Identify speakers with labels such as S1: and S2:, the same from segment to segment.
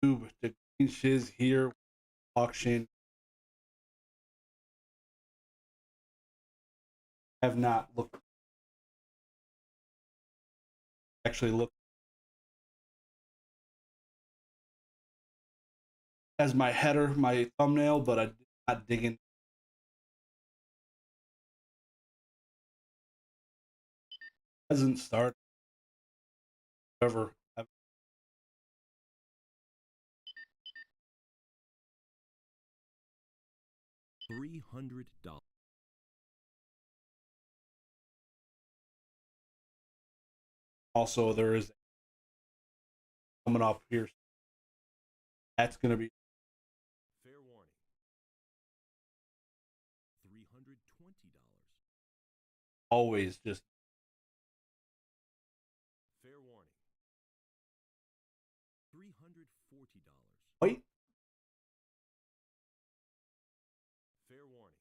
S1: YouTube. The Green Shiz here. Auction. Have not looked. Actually looked as my header, my thumbnail, but I did not dig in. Hasn't started. Ever.
S2: $300.
S1: Also, there is coming up here. That's gonna be
S2: Fair warning. $320.
S1: always just
S2: Fair warning. $340.
S1: wait.
S2: Fair warning.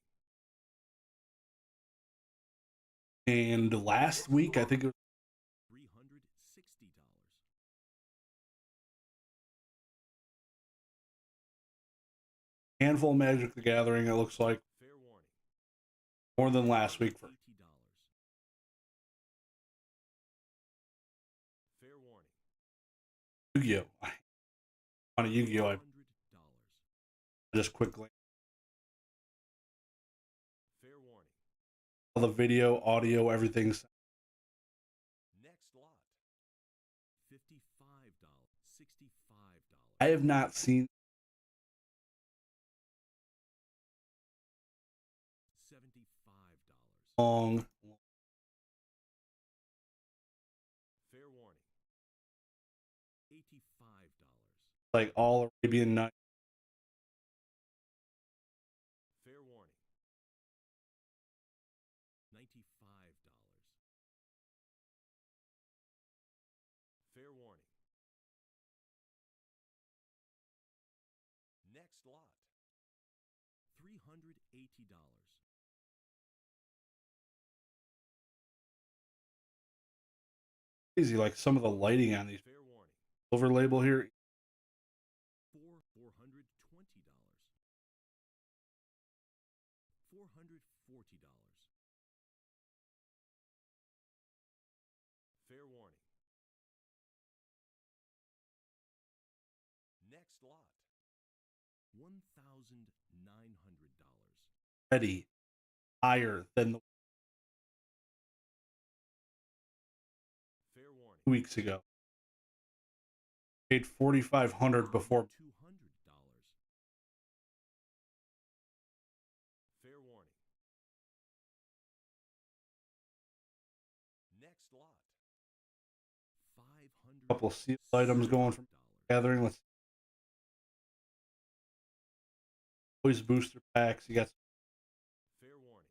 S1: And last week, I think it was
S2: $360.
S1: handful of Magic the Gathering. It looks like
S2: Fair warning.
S1: more than last week for
S2: $80. Fair warning.
S1: Yu-Gi-Oh. On a Yu-Gi-Oh, I
S2: $100.
S1: just quickly
S2: Fair warning.
S1: all the video, audio, everything's
S2: Next lot. $55. $65.
S1: I have not seen
S2: $75.
S1: long
S2: Fair warning. $85.
S1: like all Arabian Night.
S2: Fair warning. $95. Fair warning. Next lot. $380.
S1: Crazy, like some of the lighting on these
S2: Fair warning.
S1: silver label here.
S2: $420. $440. Fair warning. Next lot. $1,900.
S1: Ready higher than the
S2: Fair warning.
S1: 2 weeks ago. Paid 4,500 before.
S2: $200. Fair warning. Next lot. $500.
S1: Couple of sealed items going from gathering. Let's always booster packs. You got
S2: Fair warning.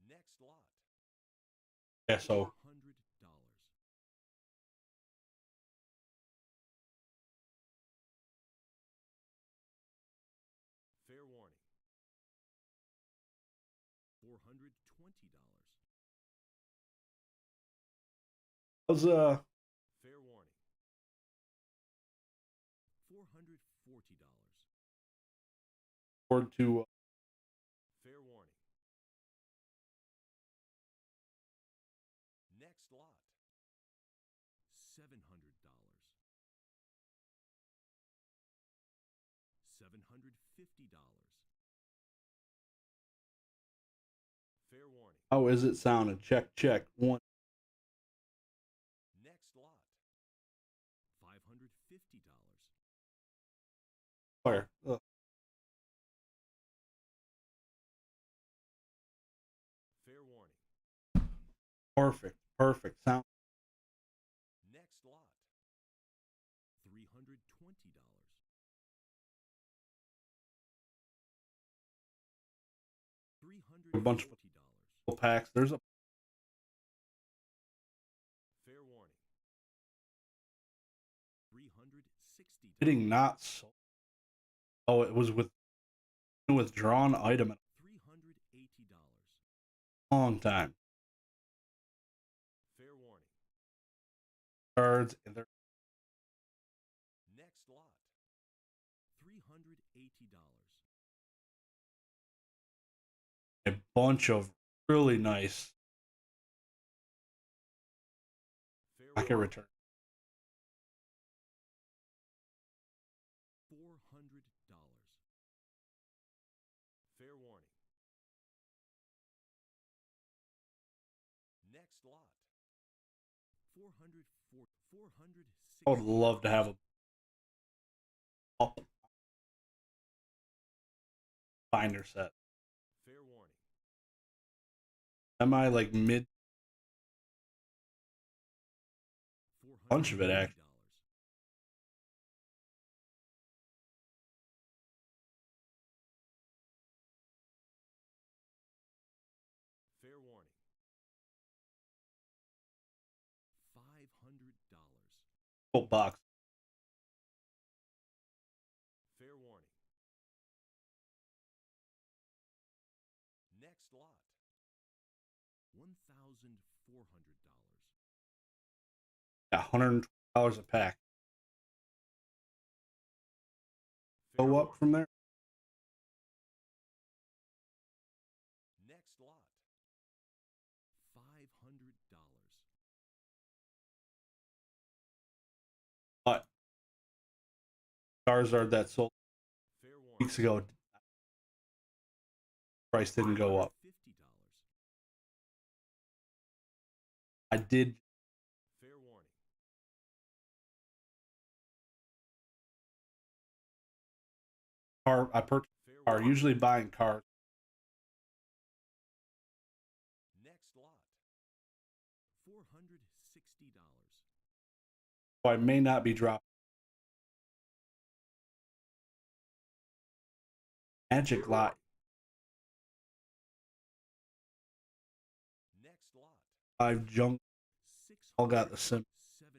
S2: Next lot.
S1: so
S2: $400. Fair warning. $420.
S1: how's
S2: Fair warning. $440.
S1: forward to
S2: Fair warning. Next lot. $700. $750. Fair warning.
S1: how is it sounding? Check. One
S2: Next lot. $550.
S1: fire.
S2: Fair warning.
S1: Perfect sound.
S2: Next lot. $320.
S1: A bunch of packs. There's a
S2: Fair warning. $360.
S1: hitting not so. Oh, it was with withdrawn item in
S2: $380.
S1: a long time.
S2: Fair warning.
S1: cards, and they're
S2: Next lot. $380.
S1: a bunch of really nice
S2: Fair
S1: pocket
S2: warning.
S1: return.
S2: $400. Fair warning. Next lot. 460.
S1: I would love to have a up binder set.
S2: Fair warning.
S1: Semi like mid bunch of it actually.
S2: Fair warning. $500.
S1: Full box.
S2: Fair warning. Next lot. $1,400.
S1: Yeah, $120 a pack.
S2: Fair
S1: Go up
S2: warning.
S1: from there.
S2: Next lot. $500.
S1: But Charizard that sold
S2: Fair warning.
S1: weeks ago, price didn't go up.
S2: $50.
S1: I did.
S2: Fair warning.
S1: I purchased
S2: Fair
S1: are
S2: warning.
S1: usually buying cards.
S2: Next lot. $460.
S1: So I may not be dropping. Magic lot.
S2: Next lot.
S1: I've junk. All got the sim.
S2: $700.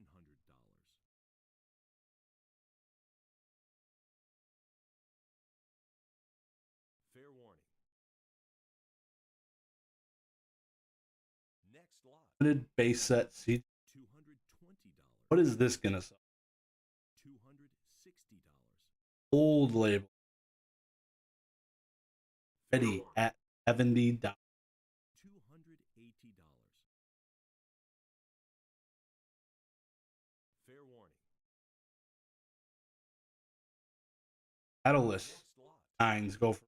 S2: Fair warning. Next lot.
S1: Limited base set seed.
S2: $220.
S1: What is this gonna sell?
S2: $260.
S1: Old label.
S2: Fair
S1: Ready
S2: warning.
S1: at $70.
S2: $280. Fair warning.
S1: Catalyst
S2: Next lot.
S1: nines go for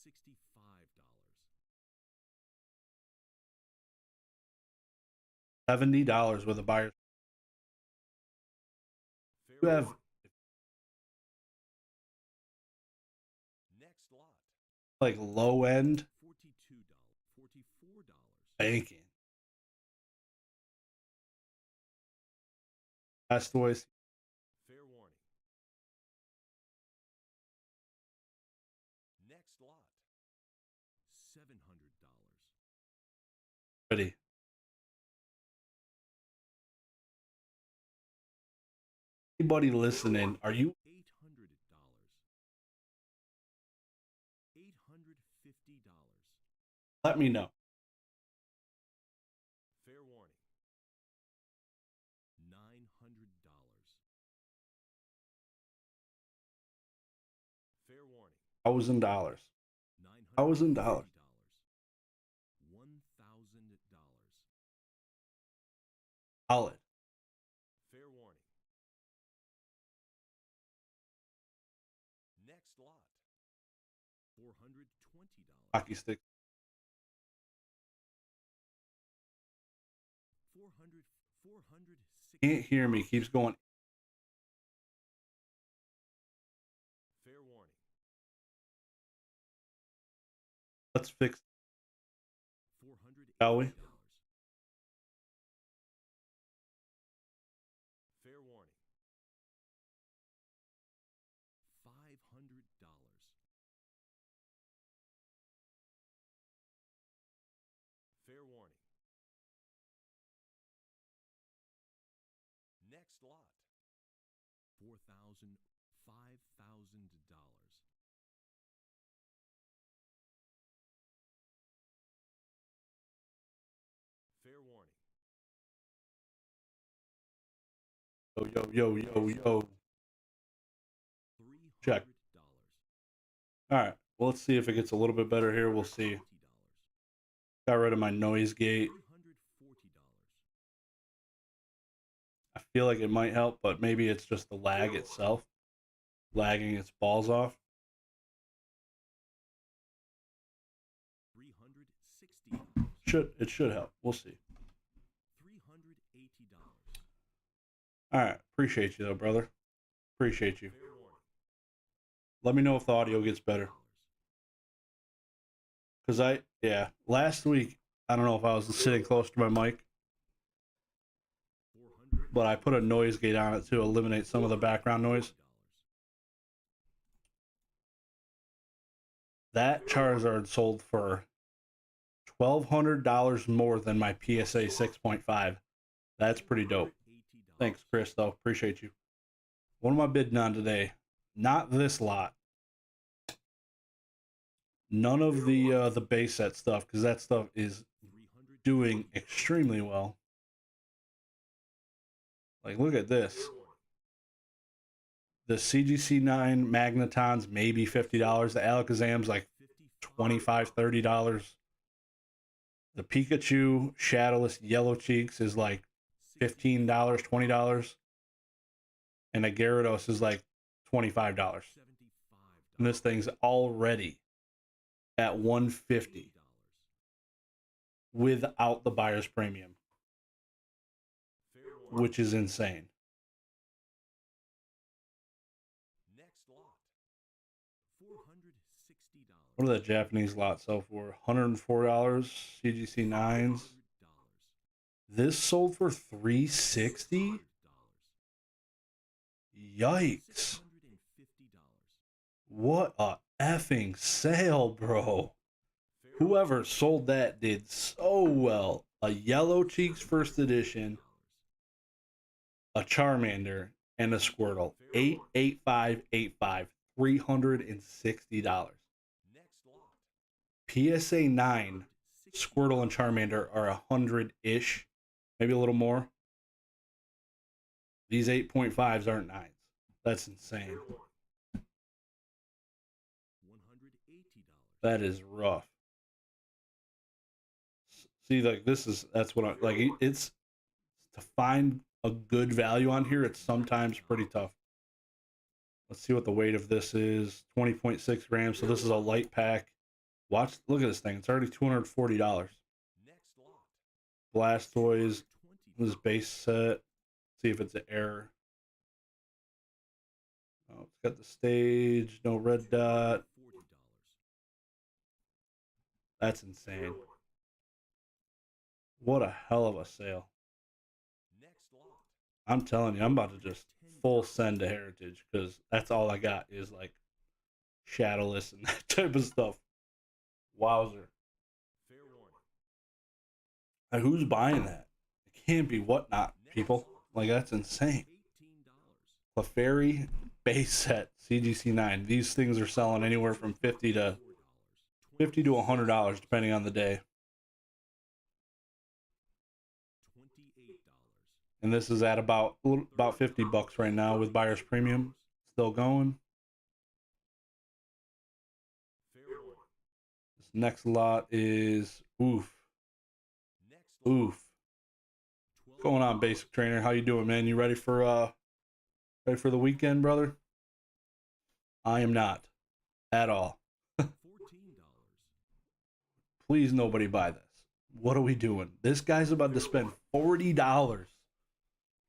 S2: $65.
S1: $70 with a buyer.
S2: Fair
S1: You have
S2: warning. Next lot.
S1: like low end
S2: $42. $44.
S1: banking. Blastoise.
S2: Fair warning. Next lot. $700.
S1: Ready. Anybody listening? Are you
S2: $800. $850.
S1: let me know.
S2: Fair warning. $900. Fair warning.
S1: $1,000.
S2: $950.
S1: $1,000.
S2: $1,000.
S1: Solid.
S2: Fair warning. Next lot. $420.
S1: Hockey stick.
S2: 460.
S1: Can't hear me. Keeps going.
S2: Fair warning.
S1: Let's fix.
S2: $480.
S1: Shall we?
S2: Fair warning. $500. Fair warning. Next lot. $4,000. $5,000. Fair warning.
S1: Yo, yo, yo, yo, yo. Check. All right. Well, let's see if it gets a little bit better here. We'll see. Got rid of my noise gate. I feel like it might help, but maybe it's just the lag itself. Lagging its balls off. It should help. We'll see. All right. Appreciate you though, brother. Appreciate you. Let me know if the audio gets better. Because last week, I don't know if I was sitting close to my mic, but I put a noise gate on it to eliminate some of the background noise. That Charizard sold for $1,200 more than my PSA 6.5. That's pretty dope. Thanks, Chris, though. Appreciate you. What am I bidding on today? Not this lot. None of the base set stuff, because that stuff is doing extremely well. Like, look at this. The CGC9 Magneton's maybe $50. The Alakazam's like $25, $30. The Pikachu Shadowless Yellow Cheeks is like $15, $20. And a Gyarados is like $25. And this thing's already at $150 without the buyer's premium, which is insane. What did that Japanese lot sell for? $104 CGC 9s. This sold for $360. Yikes. What a effing sale, bro. Whoever sold that did so well. A Yellow Cheeks first edition, a Charmander, and a Squirtle. 88585, $360. PSA 9 Squirtle and Charmander are 100-ish, maybe a little more. These 8.5s aren't 9s. That's insane. That is rough. See, like that's what I like. It's to find a good value on here. It's sometimes pretty tough. Let's see what the weight of this is. 20.6 grams. So this is a light pack. Look at this thing. It's already $240. Blastoise. This base set. See if it's an error. Oh, it's got the stage. No red dot. That's insane. What a hell of a sale. I'm telling you, I'm about to just full send to Heritage because that's all I got is like Shadowless and that type of stuff. Wowzer. Like, who's buying that? It can't be Whatnot, people. Like, that's insane. Clefairy base set CGC 9. These things are selling anywhere from $50 to $100 depending on the day. And this is at about $50 right now with buyer's premium. Still going. This next lot is oof. What's going on, Basic Trainer? How you doing, man? You ready for the weekend, brother? I am not at all. Please, nobody buy this. What are we doing? This guy's about to spend $40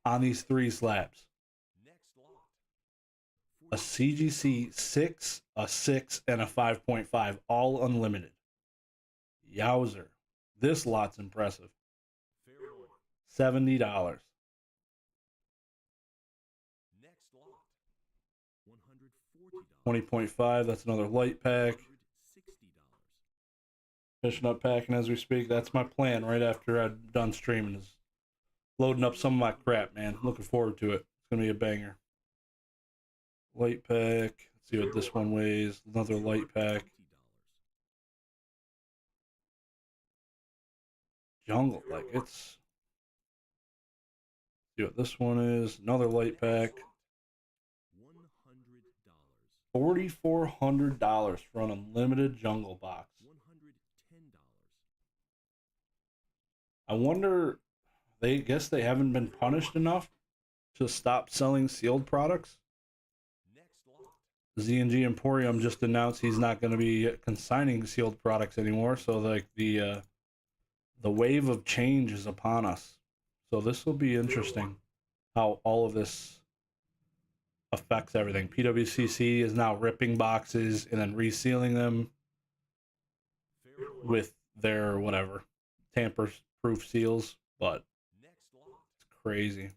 S1: on these 3 slabs. A CGC 6, a 6, and a 5.5, all unlimited. Yowzer. This lot's impressive. $70. $20.5, that's another light pack. Finishing up packing as we speak. That's my plan right after I'm done streaming is loading up some of my crap, man. Looking forward to it. It's going to be a banger. Light pack. Let's see what this one weighs. Another light pack. Jungle, like it's See what this one is. Another light pack. $4,400 for an unlimited jungle box.
S2: $110.
S1: I wonder, they guess they haven't been punished enough to stop selling sealed products.
S2: Next lot.
S1: Z&G Emporium just announced he's not going to be consigning sealed products anymore. So like the wave of change is upon us. So this will be interesting how all of this affects everything. PWCC is now ripping boxes and then resealing them with their whatever tamper-proof seals, but
S2: Next lot.
S1: it's crazy.
S2: $90.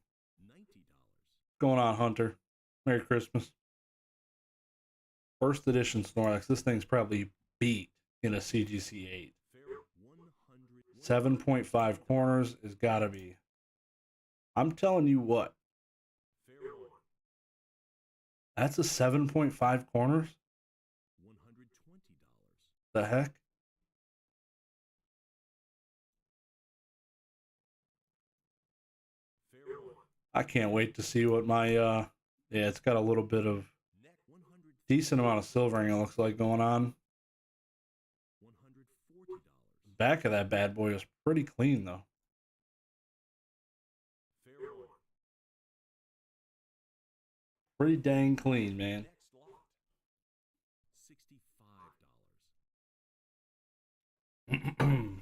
S1: Going on, Hunter. Merry Christmas. First edition Snorlax. This thing's probably beat in a CGC 8. 7.5 corners is gotta be. I'm telling you what. That's a 7.5 corners?
S2: $120.
S1: The heck? I can't wait to see what my yeah, it's got a little bit of decent amount of silvering, it looks like, going on.
S2: $140.
S1: Back of that bad boy is pretty clean though. Pretty dang clean, man.
S2: Next lot. $65.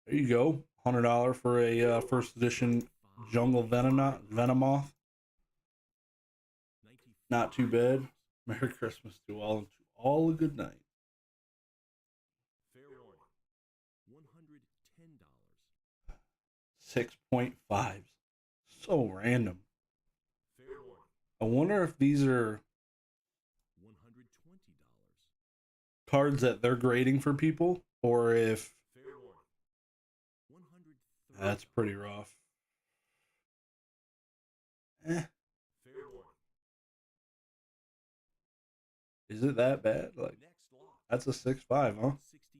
S1: There you go. $100 for a first edition Jungle Venomoth. Not too bad. Merry Christmas to all, and to all a good night.
S2: Fair warning. $110.
S1: 6.5s. So random.
S2: Fair warning.
S1: I wonder if these are
S2: $120.
S1: cards that they're grading for people, or if
S2: Fair warning. $130.
S1: that's pretty rough.
S2: Fair warning.
S1: Is it that bad? Like,
S2: Next lot.
S1: that's a 6.5, huh?
S2: 65.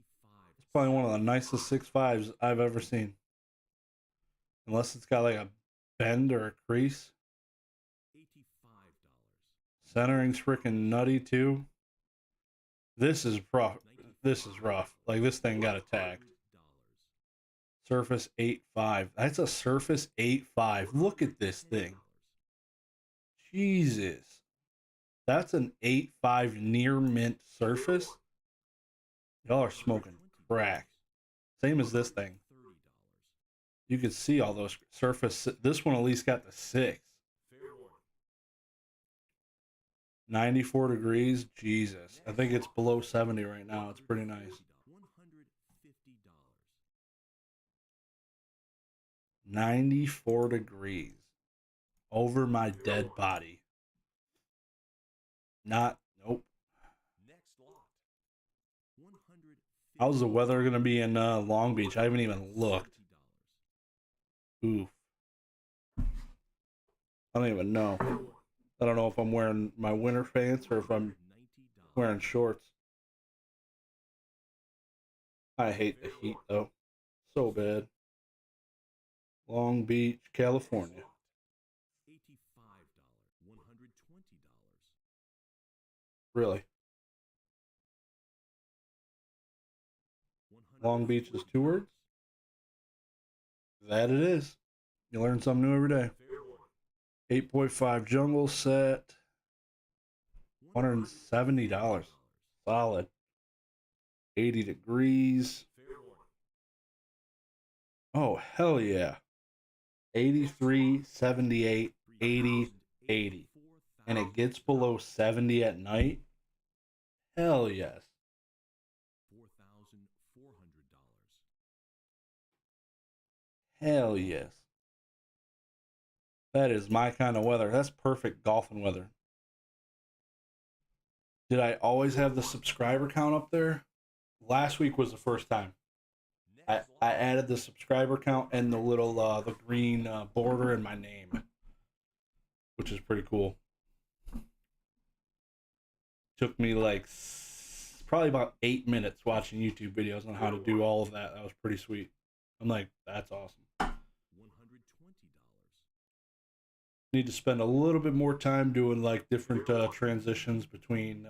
S1: It's probably one of the nicest 6.5s I've ever seen. Unless it's got like a bend or a crease.
S2: $85.
S1: Centering's freaking nutty too. This is rough. This is rough. Like, this thing got attacked. Surface 8.5. That's a Surface 8.5. Look at this thing. Jesus. That's an 8.5 near mint surface. Y'all are smoking crack. Same as this thing. You can see all those surface. This one at least got the 6. 94 degrees. Jesus. I think it's below 70 right now. It's pretty nice.
S2: $150.
S1: 94 degrees. Over my dead body. Not, nope.
S2: Next lot. $150.
S1: How's the weather going to be in Long Beach? I haven't even looked. Oof. I don't even know. I don't know if I'm wearing my winter pants or if I'm wearing shorts. I hate the heat though. So bad. Long Beach, California.
S2: $85. $120.
S1: Really? Long Beach is 2 words? That it is. You learn something new every day. 8.5 jungle set. $170. Solid. 80 degrees. Oh, hell yeah. 83, 78, 80, 80. And it gets below 70 at night. Hell yes.
S2: $4,400.
S1: Hell yes. That is my kind of weather. That's perfect golfing weather. Did I always have the subscriber count up there? Last week was the first time. I added the subscriber count and the little the green border in my name, which is pretty cool. Took me like probably about 8 minutes watching YouTube videos on how to do all of that. That was pretty sweet. I'm like, that's awesome. Need to spend a little bit more time doing like different transitions between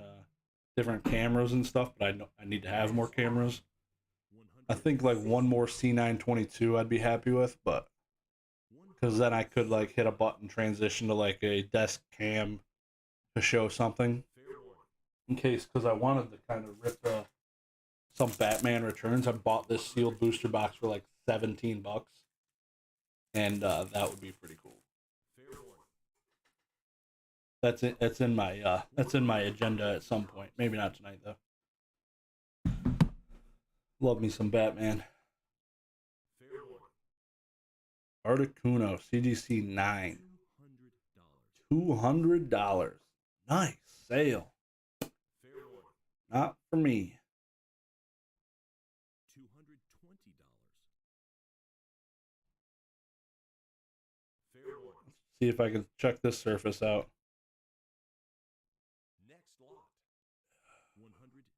S1: different cameras and stuff, but I know I need to have more cameras. I think like one more C922 I'd be happy with, but because then I could like hit a button transition to like a desk cam to show something in case, because I wanted to kind of rip some Batman Returns. I bought this sealed booster box for like $17, and that would be pretty cool. That's it. That's in my agenda at some point. Maybe not tonight though. Love me some Batman. Articuno CGC 9. $200. Nice sale. Not for me. Let's see if I can check this surface out.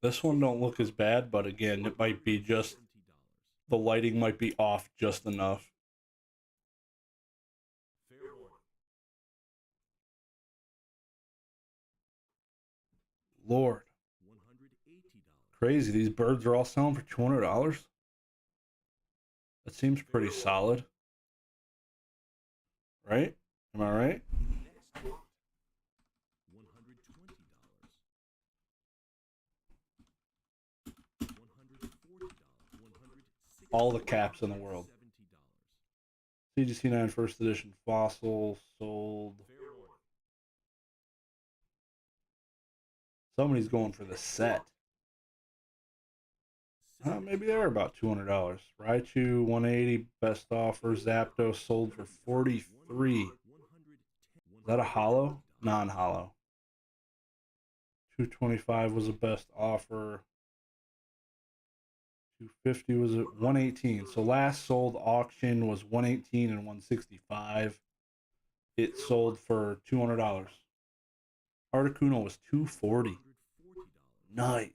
S1: This one don't look as bad, but again, it might be just the lighting might be off just enough. Lord. Crazy. These birds are all selling for $200. That seems pretty solid. Right? Am I right? All the caps in the world. CGC 9 first edition fossil sold. Somebody's going for the set. Maybe they're about $200. Raichu 180 best offer. Zapdos sold for 43. Is that a hollow? Non-hollow. 225 was the best offer. 250 was at 118. So last sold auction was 118 and 165. It sold for $200. Articuno was 240. Nice.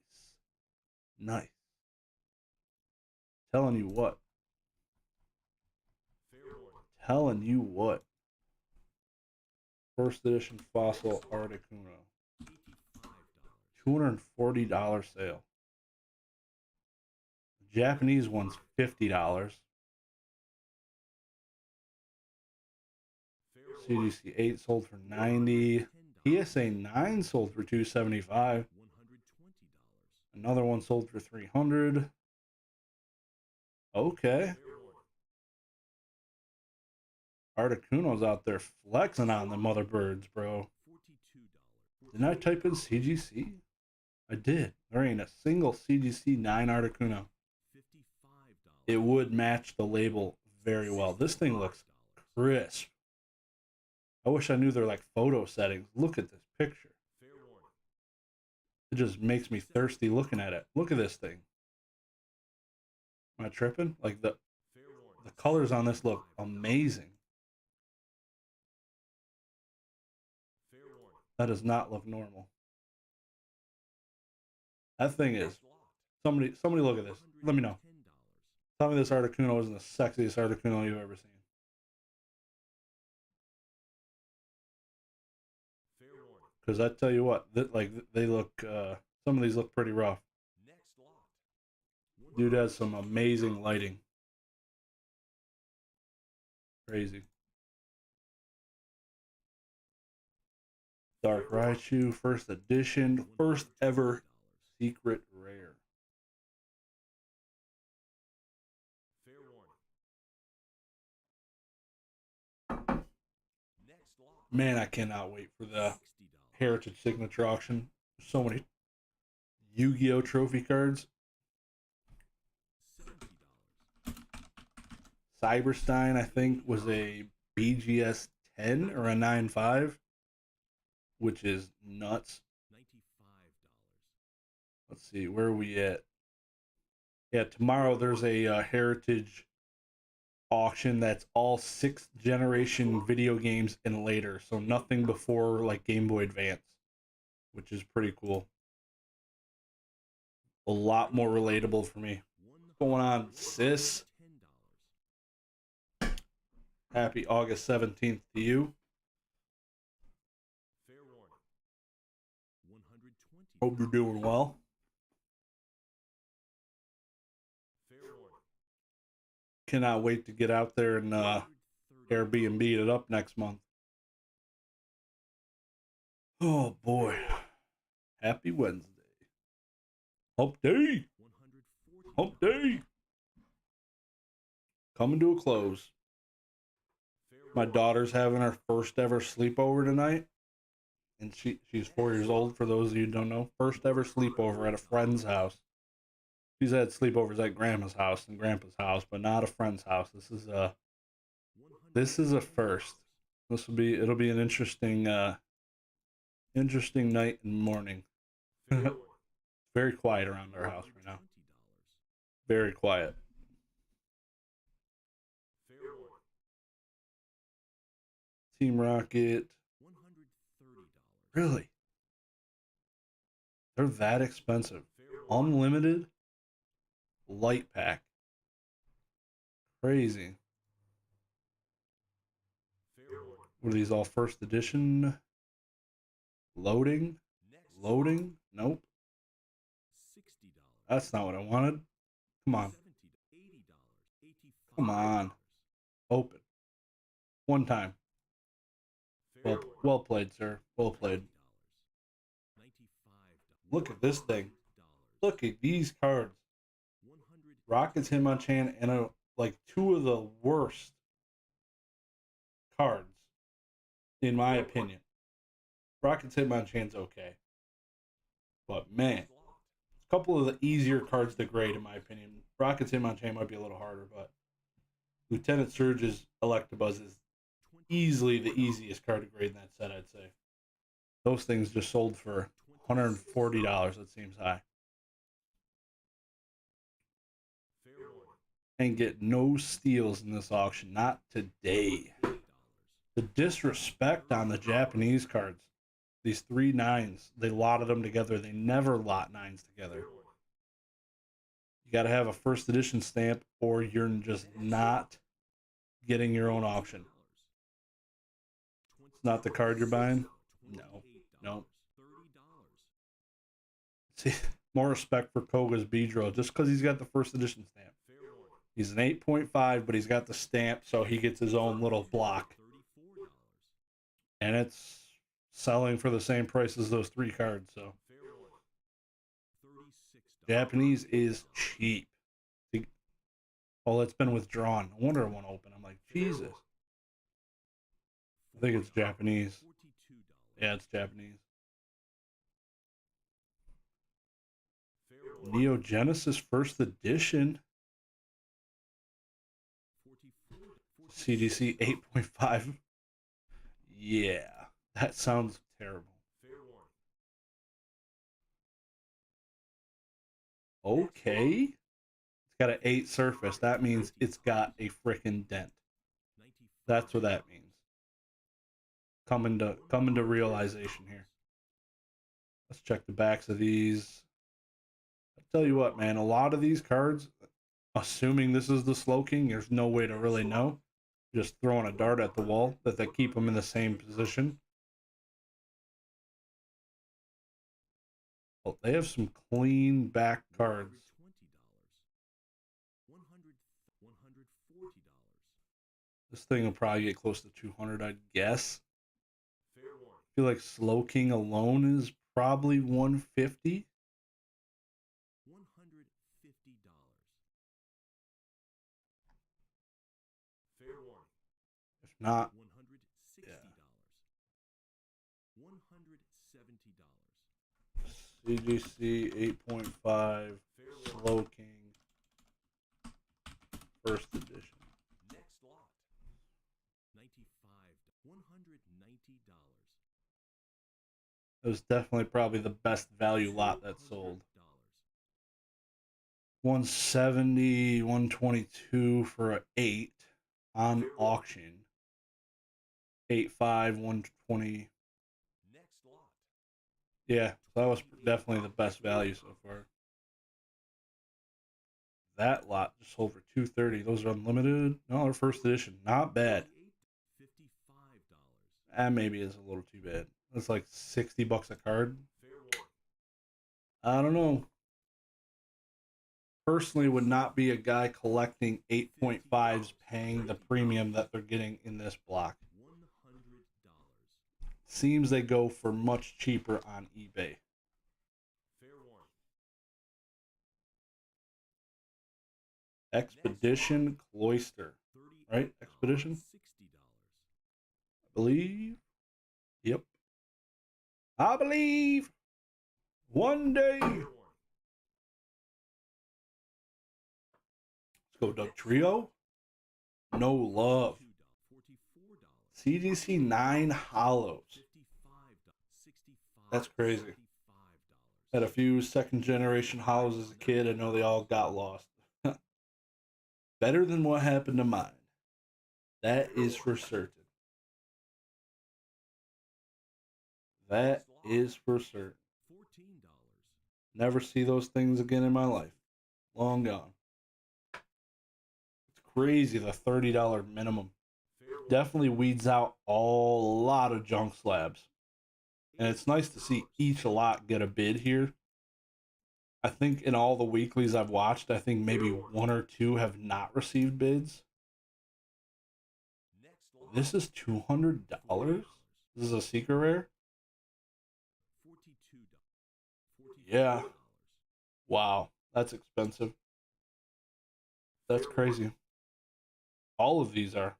S1: Nice. Telling you what. Telling you what. First edition fossil Articuno. $240 sale. Japanese one's $50. CGC 8 sold for $90. PSA 9 sold for $275. Another one sold for $300. Okay. Articuno's out there flexing on the mother birds, bro. Didn't I type in CGC? I did. There ain't a single CGC 9 Articuno. It would match the label very well. This thing looks crisp. I wish I knew their like photo settings. Look at this picture. It just makes me thirsty looking at it. Look at this thing. Am I tripping? Like the colors on this look amazing. That does not look normal. That thing is. Somebody look at this. Let me know. Tell me this Articuno isn't the sexiest Articuno you've ever seen. Because I tell you what, they look. Some of these look pretty rough. Dude has some amazing lighting. Crazy. Dark Raichu, first edition, first ever secret rare. Man, I cannot wait for the Heritage Signature Auction. There's so many Yu-Gi-Oh! Trophy cards. Cyberstein, I think, was a BGS 10 or a 9.5, which is nuts. Let's see, where are we at? Yeah, tomorrow there's a Heritage auction that's all 6th generation video games and later, so nothing before like Game Boy Advance, which is pretty cool. A lot more relatable for me. What's going on, sis? Happy August 17th to you. Hope you're doing well.
S2: Fair warning.
S1: Cannot wait to get out there and
S2: 130.
S1: Airbnb it up next month. Oh boy. Happy Wednesday. Hump day.
S2: 140.
S1: Hump day. Coming to a close.
S2: Fair
S1: My
S2: warning.
S1: daughter's having her first ever sleepover tonight. And she's 4 years old, for those of you who don't know. First ever sleepover at a friend's house. She's had sleepovers at grandma's house and grandpa's house, but not a friend's house. This is a first. It'll be an interesting night and morning.
S2: Fair warning.
S1: Very quiet around our house right now. Very quiet.
S2: Fair warning.
S1: Team Rocket.
S2: $130.
S1: Really? They're that expensive.
S2: Fair warning.
S1: Unlimited light pack. Crazy.
S2: Fair warning.
S1: What are these all first edition? Loading?
S2: Next.
S1: Loading? Nope.
S2: $60.
S1: That's not what I wanted. Come on.
S2: $70. $80. $85.
S1: Come on. Open. One time.
S2: Fair
S1: Well,
S2: warning.
S1: well played, sir. Well played.
S2: $95.
S1: Look at this thing.
S2: $100.
S1: Look at these cards. Rocket's Hitmonchan and two of the worst cards, in my opinion. Rocket's Hitmonchan's okay. But man, a couple of the easier cards to grade, in my opinion. Rocket's Hitmonchan might be a little harder, but Lieutenant Surge's Electabuzz is easily the easiest card to grade in that set, I'd say. Those things just sold for $140. That seems high.
S2: Fair warning.
S1: And get no steals in this auction. Not today.
S2: $80.
S1: The disrespect on the Japanese cards. These 3 9s, they lotted them together. They never lot 9s together.
S2: Fair warning.
S1: You got to have a first edition stamp, or you're just not getting your own auction. It's not the card you're buying? No. No.
S2: $30.
S1: See, more respect for Koga's Beedrill, just because he's got the first edition stamp.
S2: Fair warning.
S1: He's an 8.5, but he's got the stamp, so he gets his own little block.
S2: $34.
S1: And it's selling for the same price as those 3 cards, so.
S2: Fair warning. $36.
S1: Japanese is cheap. Oh, it's been withdrawn. No wonder it won't open. I'm like, Jesus. I think it's Japanese.
S2: $42.
S1: Yeah, it's Japanese.
S2: Fair warning.
S1: Neo Genesis First Edition. CDC 8.5. Yeah, that sounds terrible.
S2: Fair warning.
S1: Okay. It's got an 8 surface. That means it's got a freaking dent. That's what that means. Coming to realization here. Let's check the backs of these. I tell you what, man, a lot of these cards, assuming this is the Slow King, there's no way to really know. Just throwing a dart at the wall that they keep them in the same position. Oh, they have some clean back cards.
S2: $140.
S1: This thing will probably get close to 200, I'd guess.
S2: Fair warning.
S1: I feel like Slow King alone is probably 150.
S2: $150. Fair warning.
S1: If not,
S2: $160.
S1: yeah.
S2: $170.
S1: CGC 8.5
S2: Fair
S1: Slow
S2: warning.
S1: King First Edition.
S2: Next lot. $190.
S1: It was definitely probably the best value lot that sold. 170, 122 for an 8 on auction. 8.5, 120.
S2: Next lot.
S1: Yeah, so that was definitely the best value so far. That lot just sold for 230. Those are unlimited. No, they're first edition. Not bad.
S2: $55.
S1: That maybe is a little too bad. That's like $60 a card.
S2: Fair warning.
S1: I don't know. Personally, would not be a guy collecting 8.5s paying the premium that they're getting in this block.
S2: $100.
S1: Seems they go for much cheaper on eBay.
S2: Fair warning.
S1: Expedition Cloister, right? Expedition,
S2: $60.
S1: I believe. Yep. I believe one day.
S2: Fair
S1: Let's
S2: warning.
S1: go, Doug Trio. No love.
S2: $44.
S1: CGC 9 Hollows.
S2: $55.
S1: That's crazy. Had a few second generation Hollows as a kid. I know they all got lost. Better than what happened to mine. That is for certain. That is for certain.
S2: $14.
S1: Never see those things again in my life. Long gone. It's crazy, the $30 minimum. Definitely weeds out a lot of junk slabs. And it's nice to see each lot get a bid here. I think in all the weeklies I've watched, I think maybe one or two have not received bids. This is $200? This is a secret rare? Yeah. Wow, that's expensive. That's crazy. All of these are.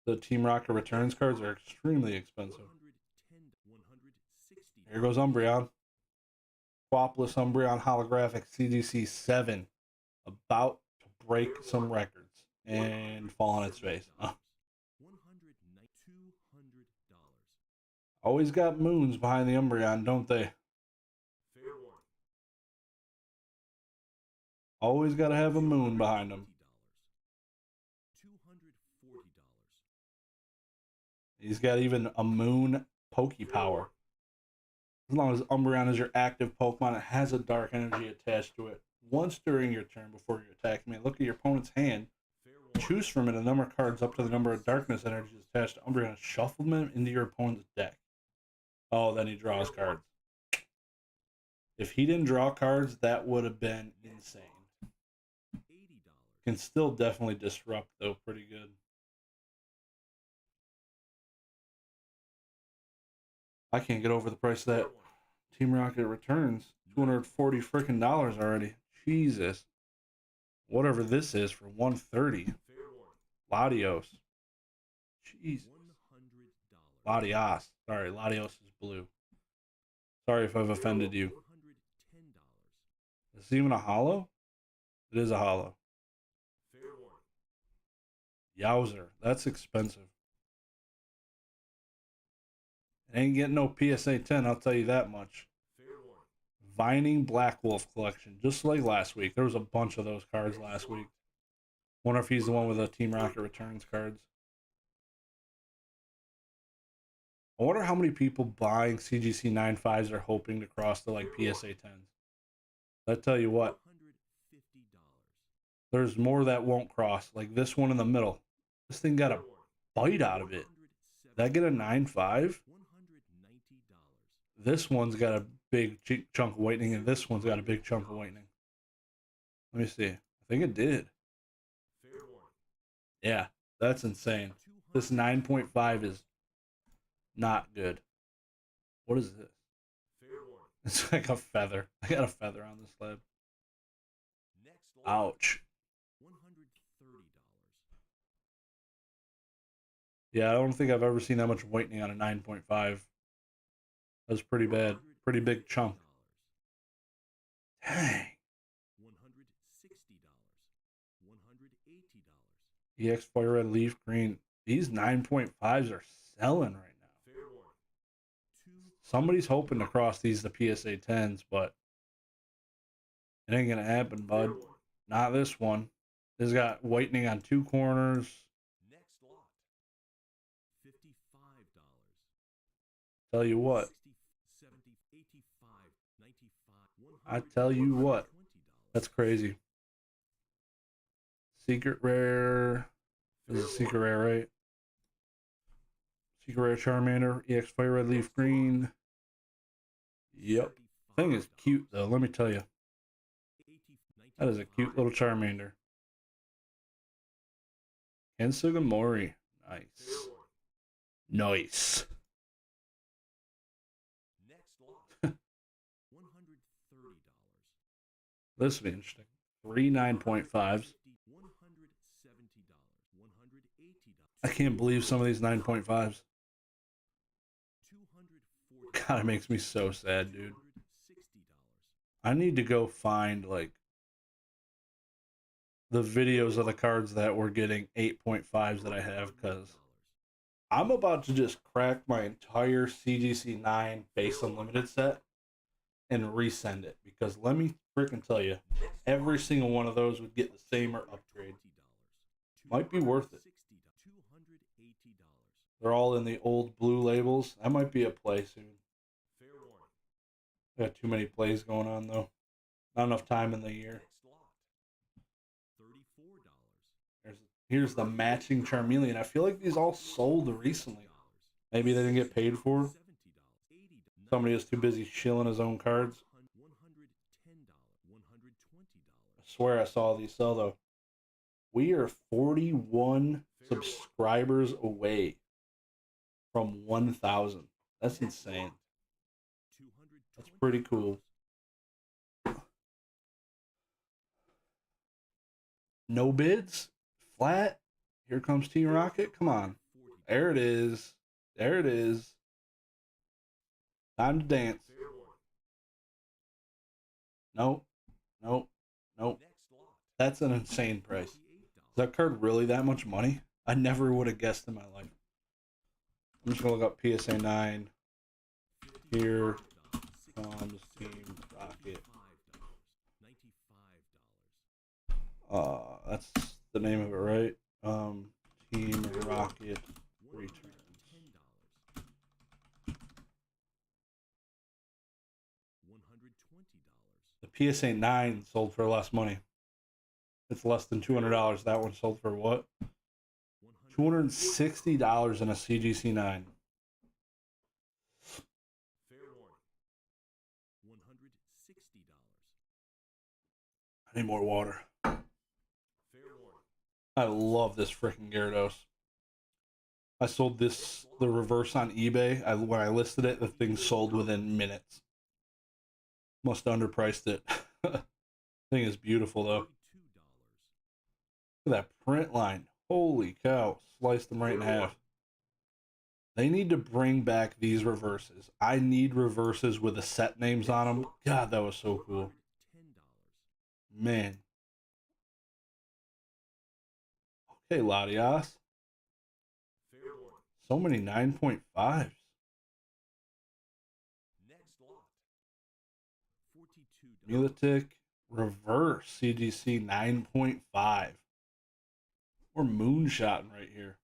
S1: The Team Rocket Returns cards are extremely expensive. Here goes Umbreon. Swapless Umbreon holographic CGC 7. About to break some records and fall on its face. Always got moons behind the Umbreon, don't they? Always got to have a moon behind them. He's got even a moon Poke Power. As long as Umbreon is your active Pokemon, it has a dark energy attached to it. Once during your turn before you attack me, look at your opponent's hand. Choose from it a number of cards up to the number of darkness energies attached to Umbreon and shuffle them into your opponent's deck. Oh, then he draws cards. If he didn't draw cards, that would have been insane. Can still definitely disrupt, though, pretty good. I can't get over the price of that Team Rocket Returns. $240 freaking dollars already. Jesus. Whatever this is for $130. Latios. Jesus. Latios. Sorry, Latios is blue. Sorry if I've offended you. Is this even a hollow? It is a hollow. Yowzer. That's expensive. It ain't getting no PSA 10, I'll tell you that much. Vining Black Wolf collection. Just like last week. There was a bunch of those cards last week. Wonder if he's the one with the Team Rocket Returns cards. I wonder how many people buying CGC 9.5s are hoping to cross to like PSA 10s. I tell you what. There's more that won't cross. Like this one in the middle. This thing got a bite out of it. Did I get a 9.5? This one's got a big chunk of whitening, and this one's got a big chunk of whitening. Let me see. I think it did. Yeah, that's insane. This 9.5 is not good. What is this? It's like a feather. I got a feather on this slab. Ouch. Yeah, I don't think I've ever seen that much whitening on a 9.5. That's pretty bad. Pretty big chunk. Dang. EX Fire Red Leaf Green. These 9.5s are selling right now. Somebody's hoping to cross these to PSA 10s, but it ain't going to happen, bud. Not this one. This got whitening on two corners. Tell you what. I tell you what. That's crazy. Secret rare. This is a secret rare, right? Secret rare Charmander. EX Fire Red Leaf Green. Yep. Thing is cute though, let me tell you. That is a cute little Charmander. And Sugimori. Nice. Nice.
S2: Next lot. $130.
S1: This will be interesting. 3 9.5s.
S2: $170. $180.
S1: I can't believe some of these 9.5s.
S2: $240.
S1: God, it makes me so sad, dude. I need to go find, like, the videos of the cards that were getting 8.5s that I have, because I'm about to just crack my entire CGC 9 base unlimited set and resend it, because let me freaking tell you, every single one of those would get the same or upgrade. Might be worth it. They're all in the old blue labels. That might be a play soon.
S2: Fair warning.
S1: Got too many plays going on though. Not enough time in the year.
S2: Next lot. $34.
S1: Here's the matching Charmeleon. I feel like these all sold recently. Maybe they didn't get paid for.
S2: $70.
S1: Somebody is too busy shilling his own cards.
S2: $110. $120.
S1: I swear I saw these sell though. We are 41 subscribers away from 1,000. That's insane. That's pretty cool. No bids? Flat? Here comes Team Rocket? Come on. There it is. There it is. Time to dance. Nope. Nope. Nope. That's an insane price. Is that card really that much money? I never would have guessed in my life. I'm just going to look up PSA 9. Here comes Team Rocket. That's the name of it, right? Team Rocket returns. The PSA 9 sold for less money. It's less than $200. That one sold for what? $260 in a CGC 9.
S2: Fair warning. $160.
S1: I need more water.
S2: Fair warning.
S1: I love this freaking Gyarados. I sold this, the reverse on eBay. When I listed it, the thing sold within minutes. Must have underpriced it. Thing is beautiful though. Look at that print line. Holy cow. Sliced them right in half. They need to bring back these reverses. I need reverses with the set names on them. God, that was so cool. Man. Okay, Latias. So many 9.5s.
S2: Next lot. $42.
S1: Milotic reverse CGC 9.5. We're moonshotting right here.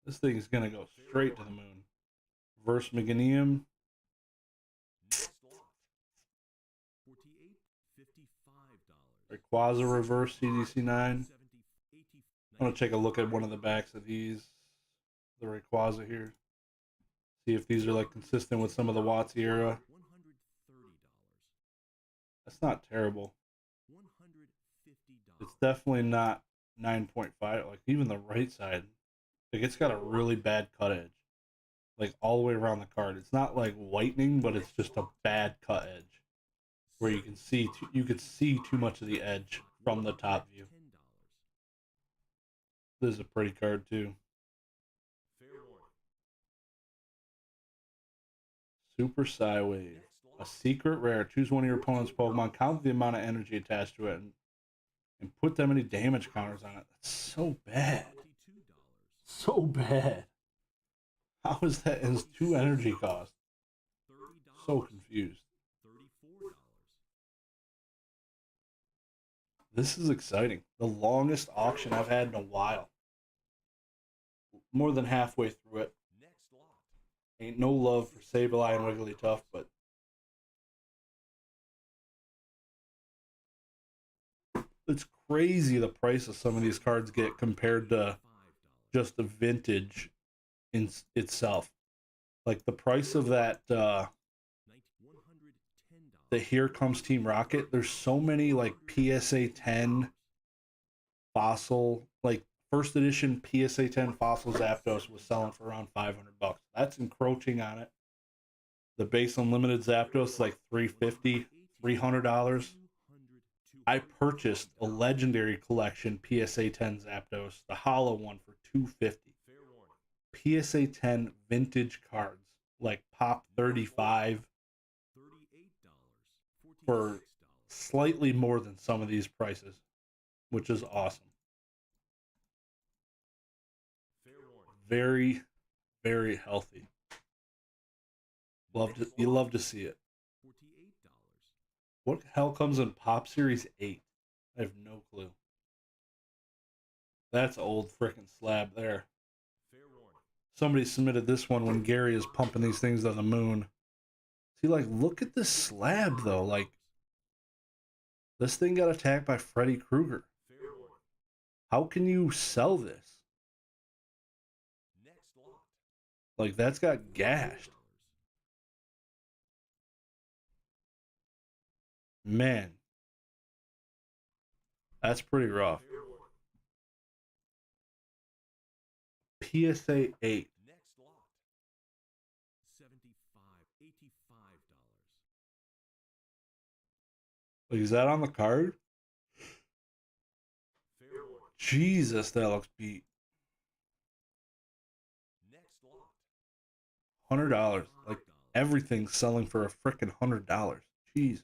S1: This thing is going to go straight to the moon. Reverse Meganium.
S2: Next lot. $48.55.
S1: Rayquaza reverse CGC 9. I'm going to take a look at one of the backs of these. The Rayquaza here. See if these are like consistent with some of the Watsy era.
S2: $130.
S1: That's not terrible.
S2: $150.
S1: It's definitely not 9.5. Like even the right side. Like it's got a really bad cut edge. Like all the way around the card. It's not like whitening, but it's just a bad cut edge. Where you can see too much of the edge from the top view. This is a pretty card too.
S2: Fair warning.
S1: Super Psywave. A secret rare. Choose one of your opponent's Pokemon. Count the amount of energy attached to it. And put that many damage counters on it. That's so bad. So bad. How is that as 2 energy cost? So confused.
S2: $34.
S1: This is exciting. The longest auction I've had in a while. More than halfway through it.
S2: Next lot.
S1: Ain't no love for Sableye and Wigglytuff, but it's crazy the price of some of these cards get compared to just the vintage in itself. Like the price of that the Here Comes Team Rocket. There's so many like PSA 10 fossil, like first edition PSA 10 fossil Zapdos was selling for around $500. That's encroaching on it. The base unlimited Zapdos is like $350, $300. I purchased a legendary collection PSA 10 Zapdos, the hollow one, for $250. PSA 10 vintage cards like Pop 35 for slightly more than some of these prices, which is awesome. Very, very healthy. You love to see it. What the hell comes in Pop Series 8? I have no clue. That's old frickin' slab there. Somebody submitted this one when Gary is pumping these things on the moon. See, like, look at this slab, though. Like, this thing got attacked by Freddy Krueger. How can you sell this? Like, that's got gashed. Man. That's pretty rough. PSA 8.
S2: Next lot. $85.
S1: Like, is that on the card? Jesus, that looks beat.
S2: Next lot.
S1: $100. Like, everything's selling for a frickin' $100. Jeez.
S2: $60.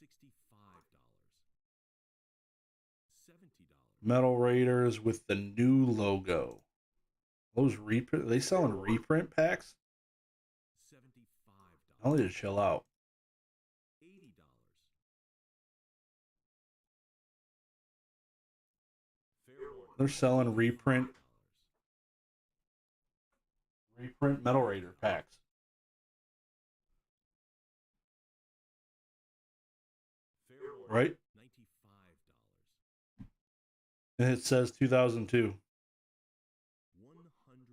S2: $65. $70.
S1: Metal Raiders with the new logo. Those reprint, they selling reprint packs?
S2: $75.
S1: I need to chill out.
S2: $80.
S1: They're selling reprint Metal Raider packs. Right?
S2: $95.
S1: And it says 2002.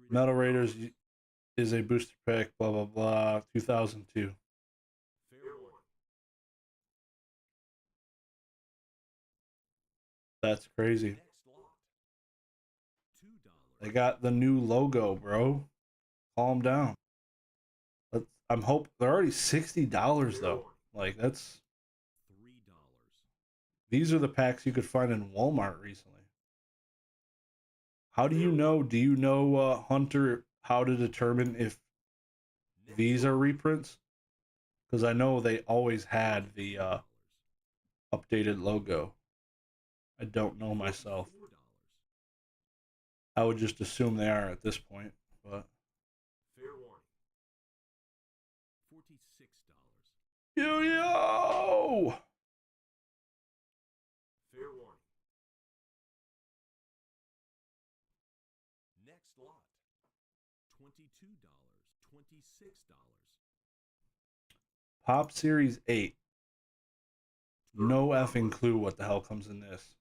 S1: Metal Raiders is a booster pack, blah, blah, blah, 2002. That's crazy. They got the new logo, bro. Calm down. I'm hope they're already $60 though. Like, that's
S2: $3.
S1: these are the packs you could find in Walmart recently. How do you know? Do you know, Hunter, how to determine if these are reprints? Because I know they always had the updated logo. I don't know myself. I would just assume they are at this point, but
S2: Fair warning. $46.
S1: yo!
S2: Fair warning. Next lot. $22. $26.
S1: Pop Series 8. No effing clue what the hell comes in this.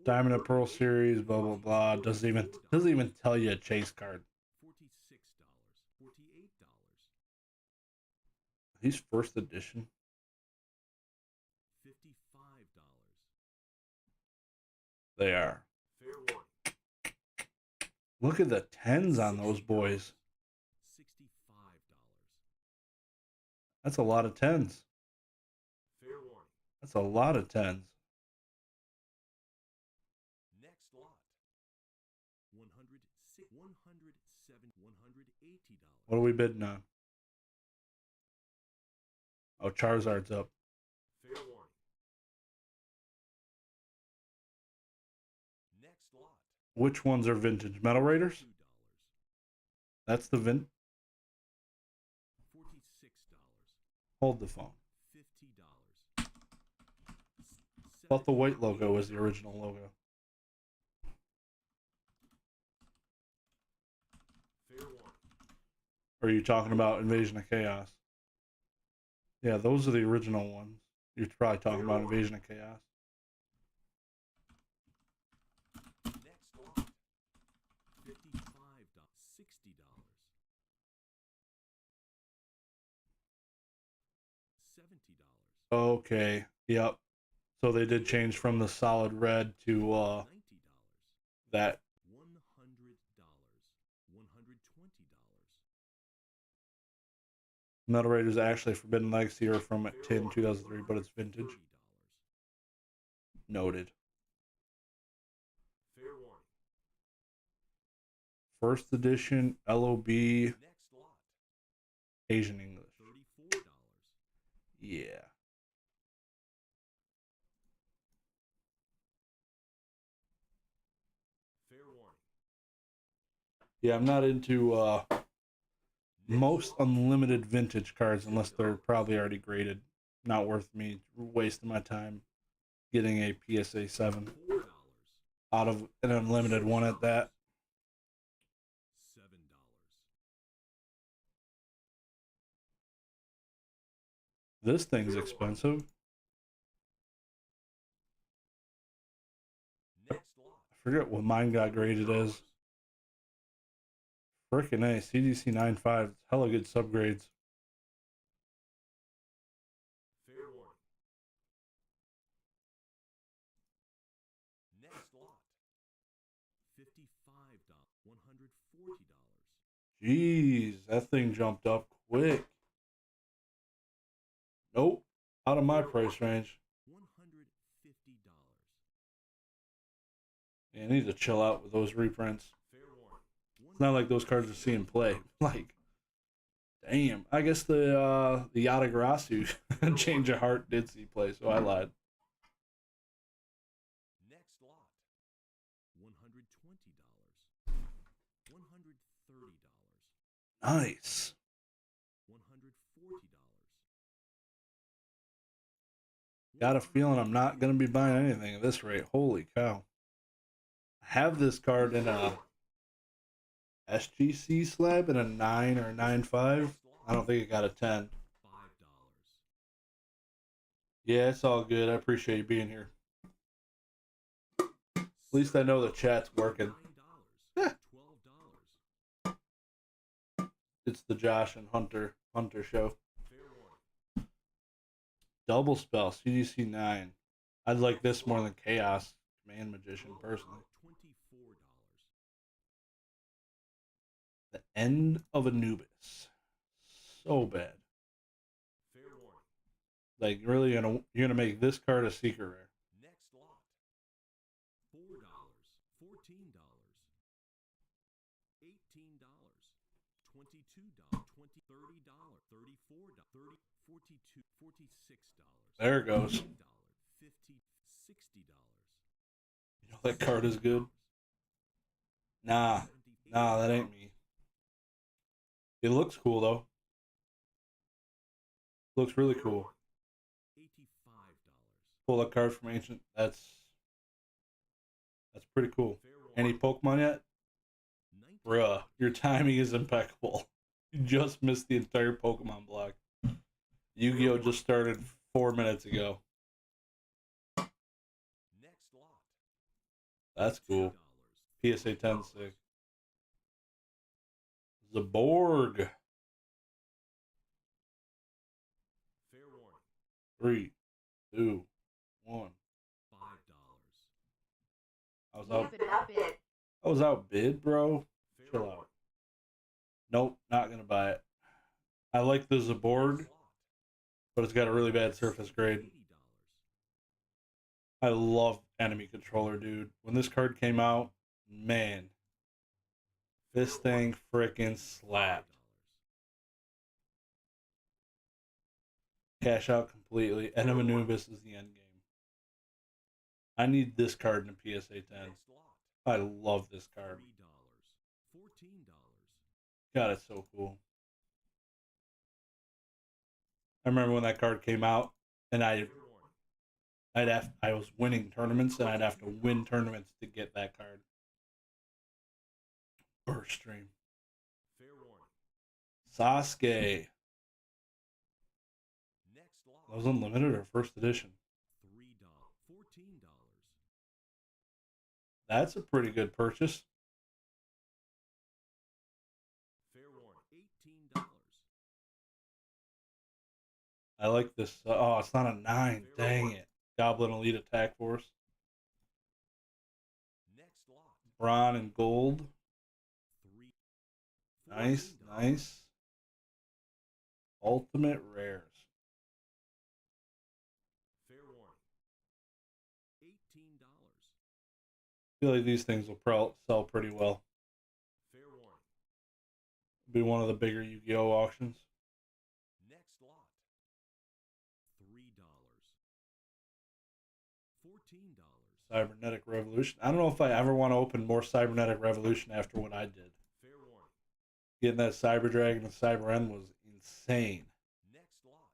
S1: Diamond and Pearl Series, blah blah blah. Doesn't even tell you a chase card.
S2: $46. $48.
S1: These first edition.
S2: $55.
S1: They are.
S2: Fair warning.
S1: Look at the tens on those boys.
S2: $65.
S1: That's a lot of tens.
S2: Fair warning.
S1: That's a lot of tens.
S2: Next lot. $180.
S1: What are we bidding on? Oh, Charizard's up.
S2: Fair warning. Next lot.
S1: Which ones are vintage? Metal Raiders?
S2: $2.
S1: That's the
S2: $46.
S1: Hold the phone.
S2: $50.
S1: Thought the white logo was the original logo.
S2: Fair warning.
S1: Or are you talking about Invasion of Chaos? Yeah, those are the original ones. You're probably talking about Invasion of Chaos.
S2: Next lot. $55. $60.
S1: Okay. Yep. So they did change from the solid red to
S2: $90.
S1: that.
S2: $100. $120.
S1: Metal Raiders actually Forbidden Legacy or from a tin 2003, but it's vintage.
S2: $30.
S1: Noted.
S2: Fair warning.
S1: First edition LOB
S2: Next lot.
S1: Asian English.
S2: $34.
S1: Yeah.
S2: Fair warning.
S1: Yeah, I'm not into most unlimited vintage cards unless they're probably already graded. Not worth me wasting my time getting a PSA 7
S2: $4.
S1: out of an unlimited one at that.
S2: $7.
S1: This thing's expensive.
S2: Next lot.
S1: I forget what mine got graded as. Frickin' A, CDC 9.5. It's hella good subgrades.
S2: Fair warning. Next lot. $55. $140.
S1: Jeez, that thing jumped up quick. Nope, out of my price range.
S2: $150.
S1: Yeah, I need to chill out with those reprints.
S2: Fair warning.
S1: It's not like those cards are seeing play. Like, damn. I guess the Yatagarasu Change of Heart did see play, so I lied.
S2: Next lot. $120. $130.
S1: Nice.
S2: $140.
S1: Got a feeling I'm not gonna be buying anything at this rate. Holy cow. I have this card in a SGC slab in a 9 or 9.5. I don't think it got a 10.
S2: $5.
S1: Yeah, it's all good. I appreciate you being here. At least I know the chat's working.
S2: $9. $12.
S1: It's the Josh and Hunter show.
S2: Fair warning.
S1: Double spell, CDC 9. I'd like this more than Chaos Command Magician, personally.
S2: $24.
S1: The End of Anubis. So bad.
S2: Fair warning.
S1: Like, really, you're gonna make this card a secret rare.
S2: Next lot. $4. $14. $18. $22. $30. $34. $42. $46.
S1: There it goes.
S2: $50. $60.
S1: You know that card is good? Nah, that ain't me. It looks cool, though. Looks really cool.
S2: $85.
S1: Pull that card from Ancient. That's pretty cool.
S2: Fair warning.
S1: Any Pokemon yet? Bruh, your timing is impeccable. You just missed the entire Pokemon block. Yu-Gi-Oh! Just started 4 minutes ago.
S2: Next lot.
S1: That's cool.
S2: $2.
S1: PSA 10 sick. Zaborg.
S2: Fair warning.
S1: 3, 2, 1.
S2: $5.
S1: I was out.
S3: Yep it up it.
S1: I was outbid, bro.
S2: Fair
S1: Chill
S2: warning.
S1: out. Nope, not gonna buy it. I like the Zaborg,
S2: Next lot.
S1: but it's got a really bad surface grade.
S2: $80.
S1: I love Enemy Controller, dude. When this card came out, man, this thing frickin' slapped. Cash out completely. End of Anubis is the end game. I need this card in a PSA 10.
S2: Next lot.
S1: I love this card.
S2: $3. $14.
S1: God, it's so cool. I remember when that card came out, and
S2: Fair warning.
S1: I was winning tournaments, and I'd have to win tournaments to get that card. Burst stream.
S2: Fair warning.
S1: Sasuke.
S2: Next lot.
S1: That was unlimited or first edition?
S2: $3. $14.
S1: That's a pretty good purchase.
S2: Fair warning. $18.
S1: I like this. Oh, it's not a 9. Dang it. Goblin Elite Attack Force.
S2: Next lot.
S1: Bronze and gold.
S2: 3.
S1: Nice,
S2: $14.
S1: nice. Ultimate rares.
S2: Fair warning. $18.
S1: I feel like these things will sell pretty well.
S2: Fair warning.
S1: Be one of the bigger Yu-Gi-Oh auctions.
S2: Next lot. $3. $14.
S1: Cybernetic Revolution. I don't know if I ever want to open more Cybernetic Revolution after what I did.
S2: Fair warning.
S1: Getting that Cyber Dragon and Cyber End was insane.
S2: Next lot.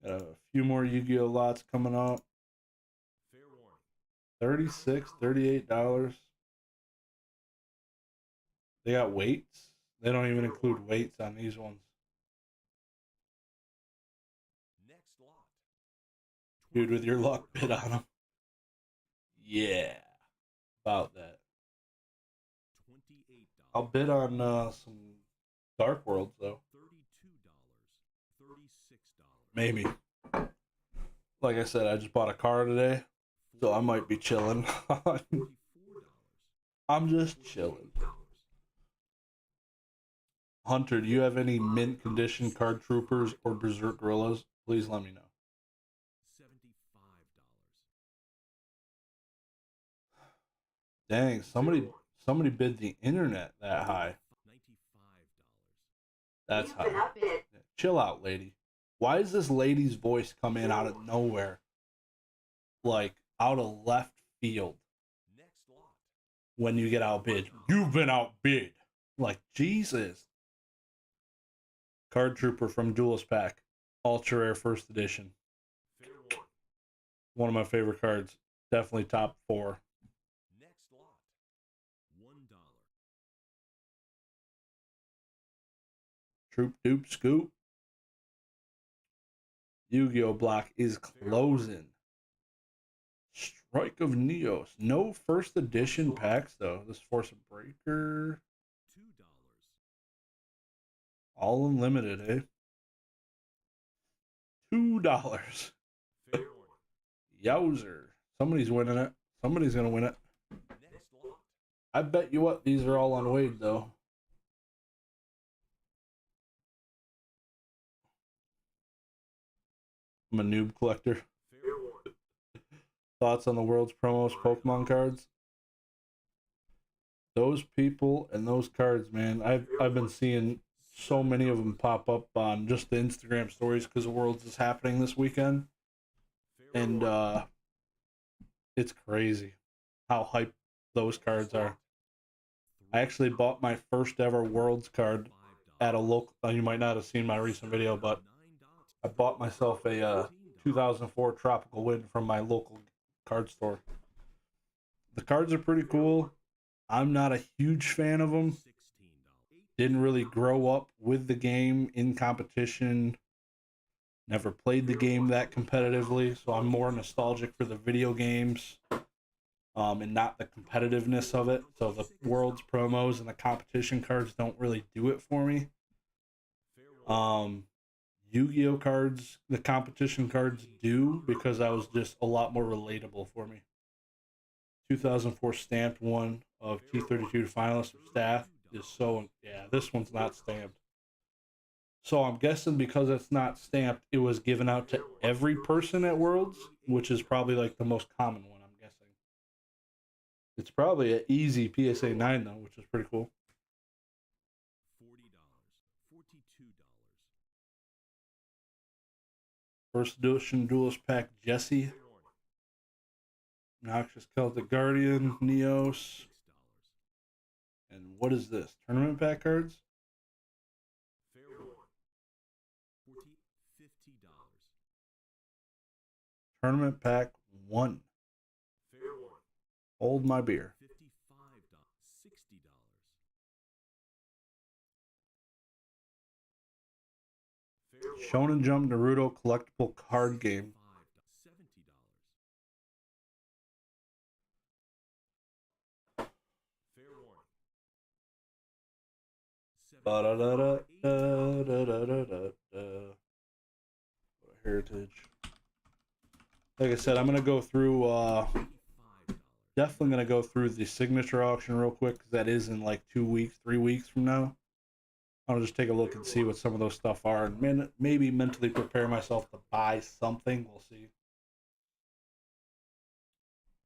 S2: $7.
S1: Got a few more Yu-Gi-Oh lots coming up.
S2: Fair warning.
S1: $36, $38. They got weights. They don't even include weights on these ones.
S2: Next lot.
S1: Dude, with your luck, bid on them. Yeah, about that.
S2: $28.
S1: I'll bid on some Dark Worlds though.
S2: $32. $36.
S1: Maybe. Like I said, I just bought a car today, so I might be chilling.
S2: $44.
S1: I'm just chilling. Hunter, do you have any mint condition card troopers or berserk gorillas? Please let me know.
S2: $75.
S1: Dang, somebody bid the internet that high.
S2: $95.
S1: That's high. Chill out, lady. Why does this lady's voice come in out of nowhere? Like out of left field
S2: Next lot.
S1: when you get outbid. You've been outbid. Like Jesus. Card Trooper from Duelist Pack. Ultra Rare First Edition.
S2: Fair warning.
S1: One of my favorite cards. Definitely top 4.
S2: Next lot. $1.
S1: Troop Dupe Scoop. Yu-Gi-Oh! Block is closing. Strike of Neos. No first edition packs though. This Force Breaker.
S2: $2.
S1: All unlimited, eh? $2.
S2: Fair warning.
S1: Yowzer. Somebody's winning it. Somebody's gonna win it.
S2: Next lot.
S1: I bet you what, these are all unweighed though. I'm a noob collector.
S2: Fair warning.
S1: Thoughts on the world's promos Pokemon cards? Those people and those cards, man. I've been seeing so many of them pop up on just the Instagram stories because the Worlds is happening this weekend,
S2: Fair
S1: and
S2: warning.
S1: it's crazy how hyped those cards are. I actually bought my first ever Worlds card at a local. You might not have seen my recent video, but I bought myself a 2004 Tropical Wind from my local card store. The cards are pretty cool. I'm not a huge fan of them. Didn't really grow up with the game in competition. Never played the game that competitively, so I'm more nostalgic for the video games and not the competitiveness of it. So the World's promos and the competition cards don't really do it for me. Yu-Gi-Oh cards, the competition cards do, because I was just a lot more relatable for me. 2004 stamped one of T32 finalist of staff is so, yeah, this one's not stamped. So I'm guessing because it's not stamped, it was given out to every person at Worlds, which is probably like the most common one, I'm guessing. It's probably an easy PSA 9 though, which is pretty cool.
S2: $40. $42.
S1: First edition Duelist Pack Jesse. Noxious Celtic Guardian, Neos. And what is this? Tournament pack cards?
S2: Fair warning. $50.
S1: Tournament pack 1.
S2: Fair warning.
S1: Hold my beer.
S2: $55. $60. Fair warning.
S1: Shonen Jump Naruto collectible card game.
S2: $70. Fair warning.
S1: Ba-da-da-da-da-da-da-da-da. Heritage. Like I said, I'm gonna go through. Definitely gonna go through the signature auction real quick because that is in like 2 weeks, 3 weeks from now. I'll just take a look and see what some of those stuff are, and maybe mentally prepare myself to buy something. We'll see.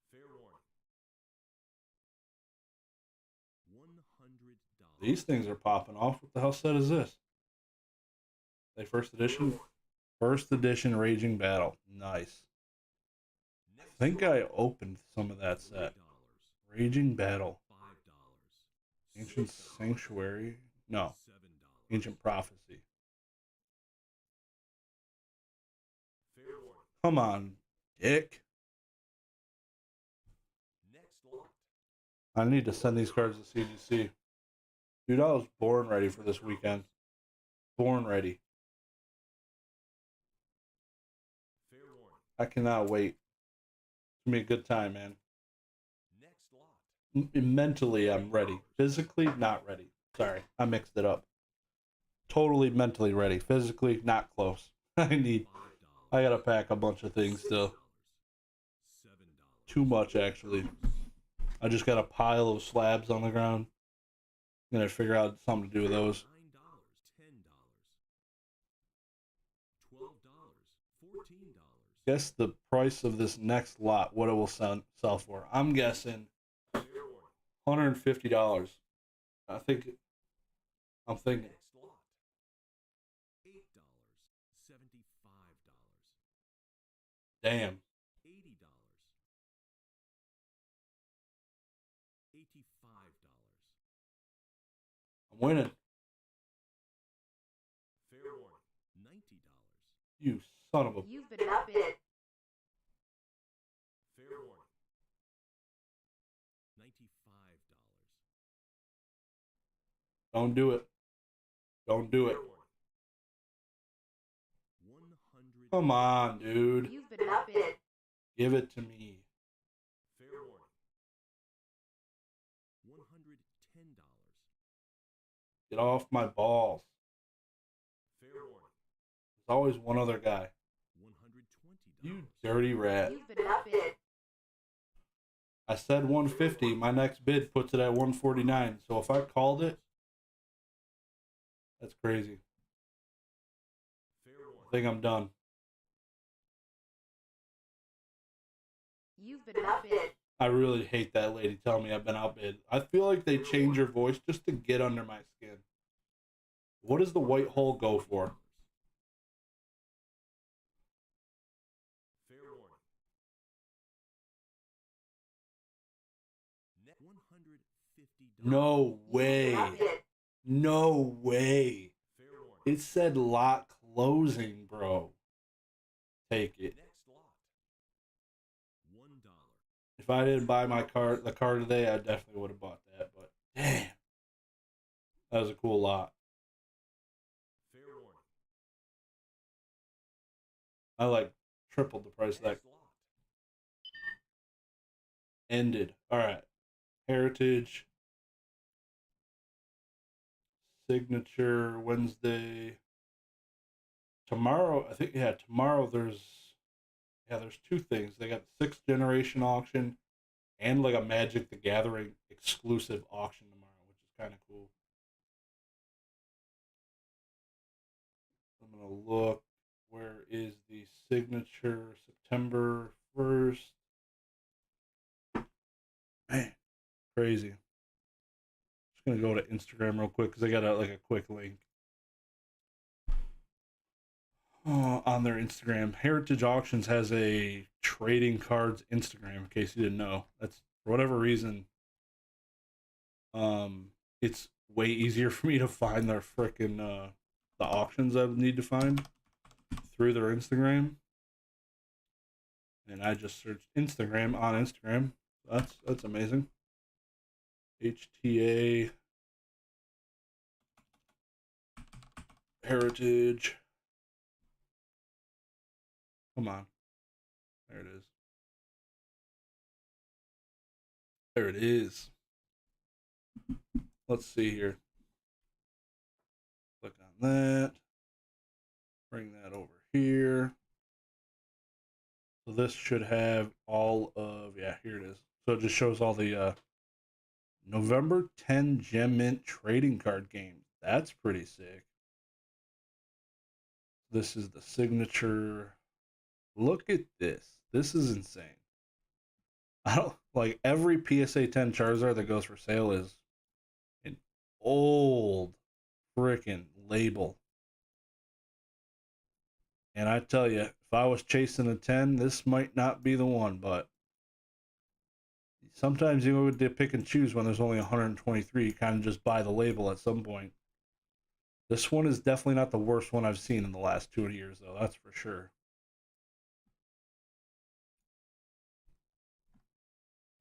S2: Fair warning. $100.
S1: These things are popping off. What the hell set is this? They first edition? First edition Raging Battle. Nice. I think I opened some of that set. Raging Battle.
S2: $5.
S1: Ancient Sanctuary. No.
S2: $7.
S1: Ancient Prophecy.
S2: Fair warning.
S1: Come on, dick.
S2: Next lot.
S1: I need to send these cards to CGC. Dude, I was born ready for this weekend. Born ready.
S2: Fair warning.
S1: I cannot wait. It's going to be a good time, man.
S2: Next lot.
S1: Mentally, I'm ready. Physically, not ready. Sorry, I mixed it up. Totally mentally ready. Physically, not close. I gotta pack a bunch of things still.
S2: $7.
S1: Too much, actually. I just got a pile of slabs on the ground. I'm gonna figure out something to do with those.
S2: $9. $10. $12. $14.
S1: Guess the price of this next lot, what it will sell for. I'm guessing
S2: Fair warning.
S1: $150. I'm thinking.
S2: Next lot. $8. $75.
S1: Damn.
S2: $80. $85.
S1: I'm winning.
S2: Fair warning. $90.
S1: You son of a.
S3: You've been outbid.
S2: Fair warning. $95.
S1: Don't do it. Don't do it.
S2: Fair warning. $100.
S1: Come on, dude.
S3: You've been outbid.
S1: Give it to me.
S2: Fair warning. $110.
S1: Get off my balls.
S2: Fair warning.
S1: There's always one other guy.
S2: $120.
S1: You dirty rat.
S3: You've been outbid.
S1: I said 150. My next bid puts it at 149. So if I called it, that's crazy.
S2: Fair
S1: I
S2: warning.
S1: think I'm done.
S3: You've been outbid.
S1: I really hate that lady telling me I've been outbid. I feel like they change her voice just to get under my skin. What does the white hole go for?
S2: Fair warning. $150.
S1: No
S3: You've been
S1: way.
S3: outbid.
S1: No way.
S2: Fair warning.
S1: It said lot closing, bro. Take it.
S2: Next lot. $1.
S1: If I didn't buy the car today, I definitely would have bought that. But damn, that was a cool lot.
S2: Fair warning.
S1: I like tripled the price of that.
S2: Next lot.
S1: Ended. All right. Heritage. Signature Wednesday. Tomorrow, I think, tomorrow there's two things. They got the 6th generation auction and like a Magic the Gathering exclusive auction tomorrow, which is kind of cool. I'm going to look. Where is the signature? September 1st. Man, crazy. Just going to go to Instagram real quick because I got a quick link. On their Instagram. Heritage Auctions has a trading cards Instagram, in case you didn't know. That's for whatever reason. It's way easier for me to find their frickin' the auctions I need to find through their Instagram. And I just searched Instagram on Instagram. That's amazing. HTA Heritage. Come on. There it is. There it is. Let's see here. that. Bring that over here. So this should have all of, yeah, here it is. So it just shows all the November 10 Gem Mint trading card games. That's pretty sick. This is the signature. Look at this. This is insane. I don't like every PSA 10 Charizard that goes for sale is an old freaking label. And I tell you, if I was chasing a 10, this might not be the one, but sometimes you would pick and choose when there's only 123. You kind of just buy the label at some point. This one is definitely not the worst one I've seen in the last 2 years, though. That's for sure.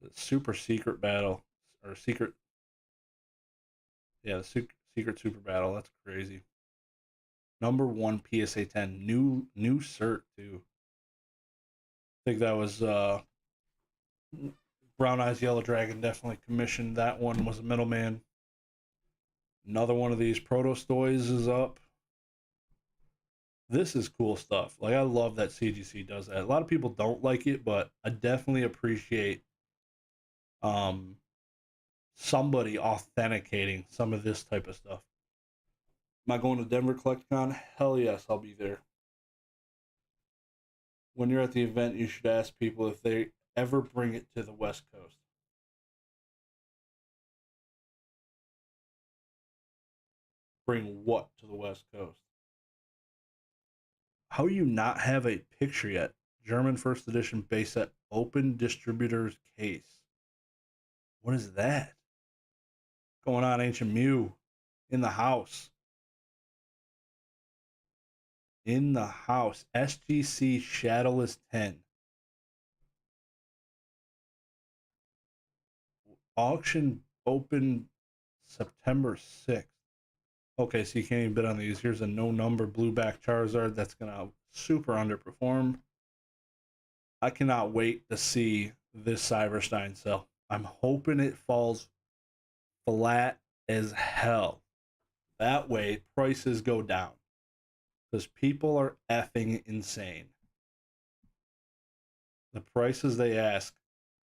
S1: The super secret battle, or secret, yeah, the secret super battle. That's crazy. Number 1 PSA 10, new cert too. I think that was Brown Eyes Yellow Dragon definitely commissioned that one. Was a middleman. Another one of these Protostoys is up. This is cool stuff. Like, I love that CGC does that. A lot of people don't like it, but I definitely appreciate somebody authenticating some of this type of stuff. Am I going to Denver CollectCon? Hell yes, I'll be there. When you're at the event, you should ask people if they ever bring it to the West Coast. Bring what to the West Coast? How you not have a picture yet? German first edition base set open distributor's case. What is that? Going on, Ancient Mew? In the house. In the house. SGC Shadowless 10. Auction open September 6th. Okay, so you can't even bid on these. Here's a no number blueback Charizard that's going to super underperform. I cannot wait to see this Cyberstein sell. I'm hoping it falls flat as hell. That way, prices go down. Because people are effing insane. The prices they ask,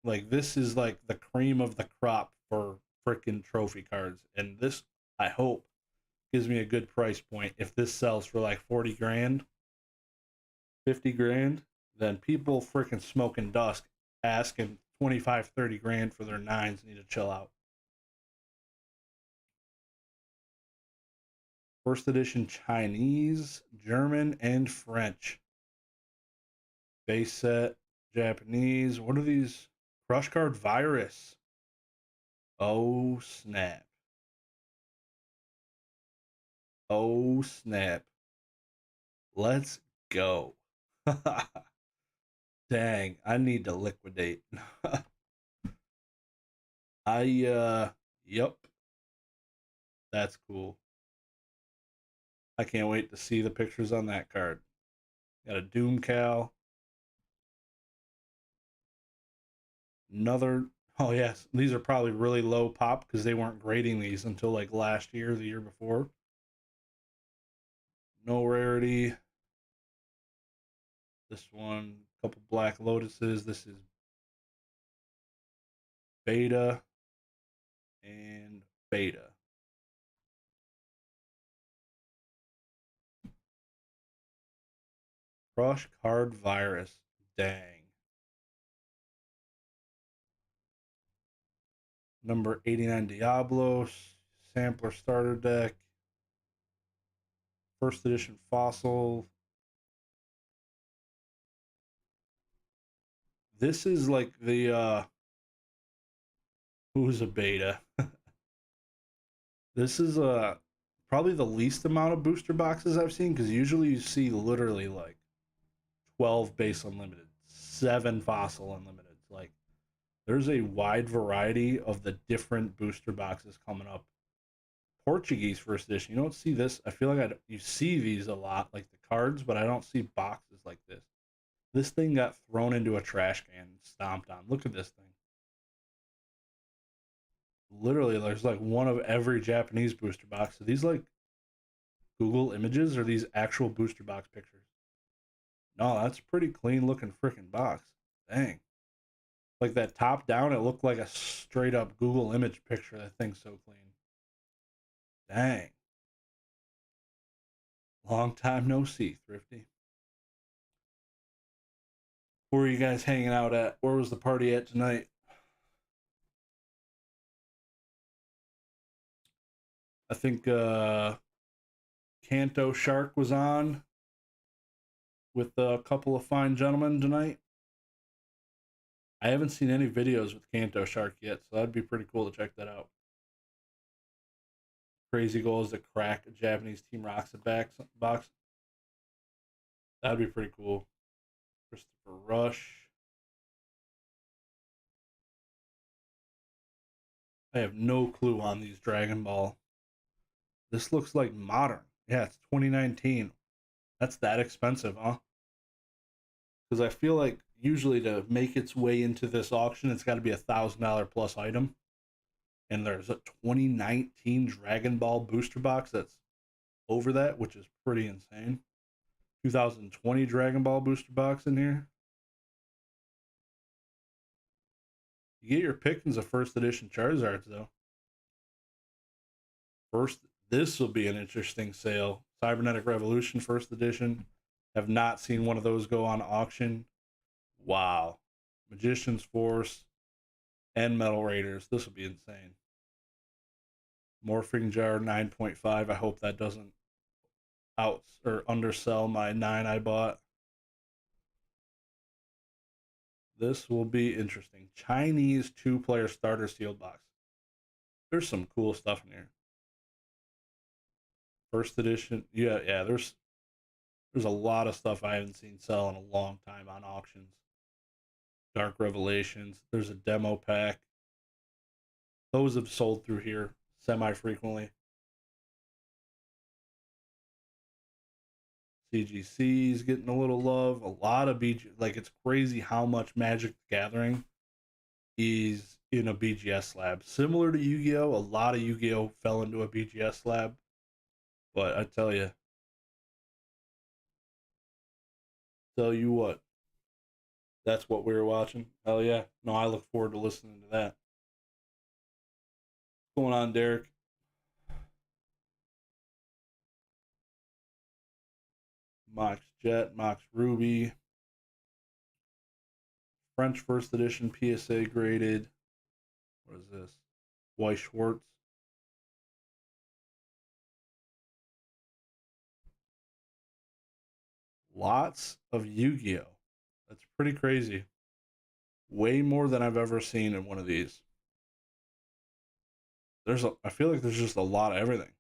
S1: like, this is like the cream of the crop for freaking trophy cards. And this, I hope, gives me a good price point. If this sells for like 40 grand, 50 grand, then people freaking smoking dusk asking 25, 30 grand for their nines need to chill out. First edition Chinese, German, and French. Base set, Japanese. What are these? Crush Card Virus. Oh, snap. Oh, snap. Let's go. Dang, I need to liquidate. Yep. That's cool. I can't wait to see the pictures on that card. Got a Doom Cal. Another, oh yes, these are probably really low pop because they weren't grading these until like last year, the year before. No rarity. This one, a couple Black Lotuses. This is Beta and Beta. Crush Card Virus. Dang. Number 89 Diablo. Sampler starter deck. First edition Fossil. This is like the who's a beta? This is probably the least amount of booster boxes I've seen because usually you see literally like 12 base unlimited, 7 fossil unlimited. Like, there's a wide variety of the different booster boxes coming up. Portuguese first edition. You don't see this. I feel like you see these a lot, like the cards, but I don't see boxes like this. This thing got thrown into a trash can and stomped on. Look at this thing. Literally, there's like one of every Japanese booster box. So these like Google Images or these actual booster box pictures? No, that's a pretty clean looking freaking box. Dang. Like that top down, it looked like a straight up Google image picture. That thing's so clean. Dang. Long time no see, Thrifty. Where were you guys hanging out at? Where was the party at tonight? I think Kanto Shark was on with a couple of fine gentlemen tonight. I haven't seen any videos with Kanto Shark yet, so that'd be pretty cool to check that out. Crazy goals to crack a Japanese Team Rocket box. That'd be pretty cool. Christopher Rush. I have no clue on these Dragon Ball. This looks like modern. Yeah, it's 2019. That's that expensive, huh? Because I feel like usually to make its way into this auction, it's got to be $1,000 plus item. And there's a 2019 Dragon Ball booster box that's over that, which is pretty insane. 2020 Dragon Ball booster box in here. You get your pickings of first edition Charizards though. This will be an interesting sale. Cybernetic Revolution first edition. Have not seen one of those go on auction. Wow. Magician's Force and Metal Raiders. This will be insane. Morphing Jar 9.5. I hope that doesn't out or undersell my 9 I bought. This will be interesting. Chinese 2-player starter sealed box. There's some cool stuff in here. First edition. Yeah, there's a lot of stuff I haven't seen sell in a long time on auctions. Dark Revelations. There's a demo pack. Those have sold through here semi-frequently. CGC is getting a little love. A lot of like it's crazy how much Magic the Gathering is in a BGS slab. Similar to Yu-Gi-Oh! A lot of Yu-Gi-Oh! Fell into a BGS slab. But I tell you what, that's what we were watching. Hell yeah. No, I look forward to listening to that. What's going on, Derek? Mox Jet, Mox Ruby. French first edition PSA graded. What is this? Weiss Schwartz. Lots of Yu-Gi-Oh! That's pretty crazy. Way more than I've ever seen in one of these. I feel like there's just a lot of everything.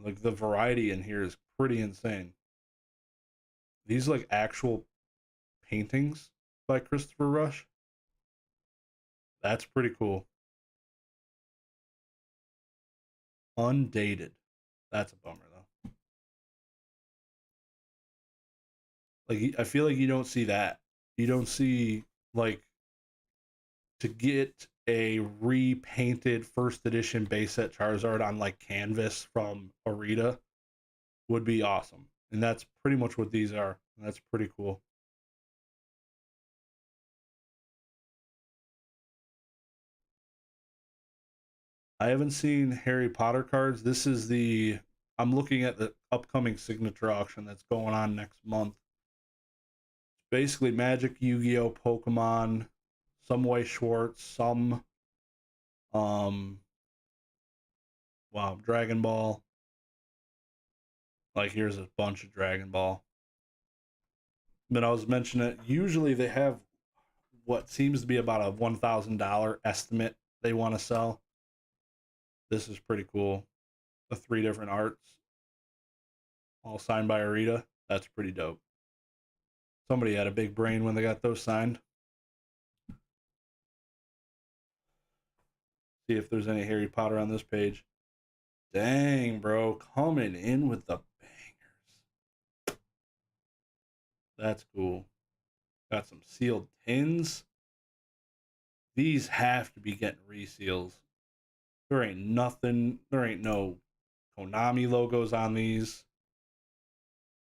S1: Like the variety in here is pretty insane. These like actual paintings by Christopher Rush. That's pretty cool. Undated. That's a bummer though. Like I feel like you don't see that. You don't see like to get a repainted first edition base set Charizard on like canvas from Arita would be awesome. And that's pretty much what these are. And that's pretty cool. I haven't seen Harry Potter cards. I'm looking at the upcoming signature auction that's going on next month. Basically Magic, Yu-Gi-Oh, Pokemon, some Weiss Schwartz, some Dragon Ball. Like here's a bunch of Dragon Ball. But I was mentioning it. Usually they have what seems to be about a $1,000 estimate they want to sell. This is pretty cool. The 3 different arts, all signed by Arita. That's pretty dope. Somebody had a big brain when they got those signed. See if there's any Harry Potter on this page. Dang, bro. Coming in with the bangers. That's cool. Got some sealed tins. These have to be getting reseals. There ain't nothing. There ain't no Konami logos on these.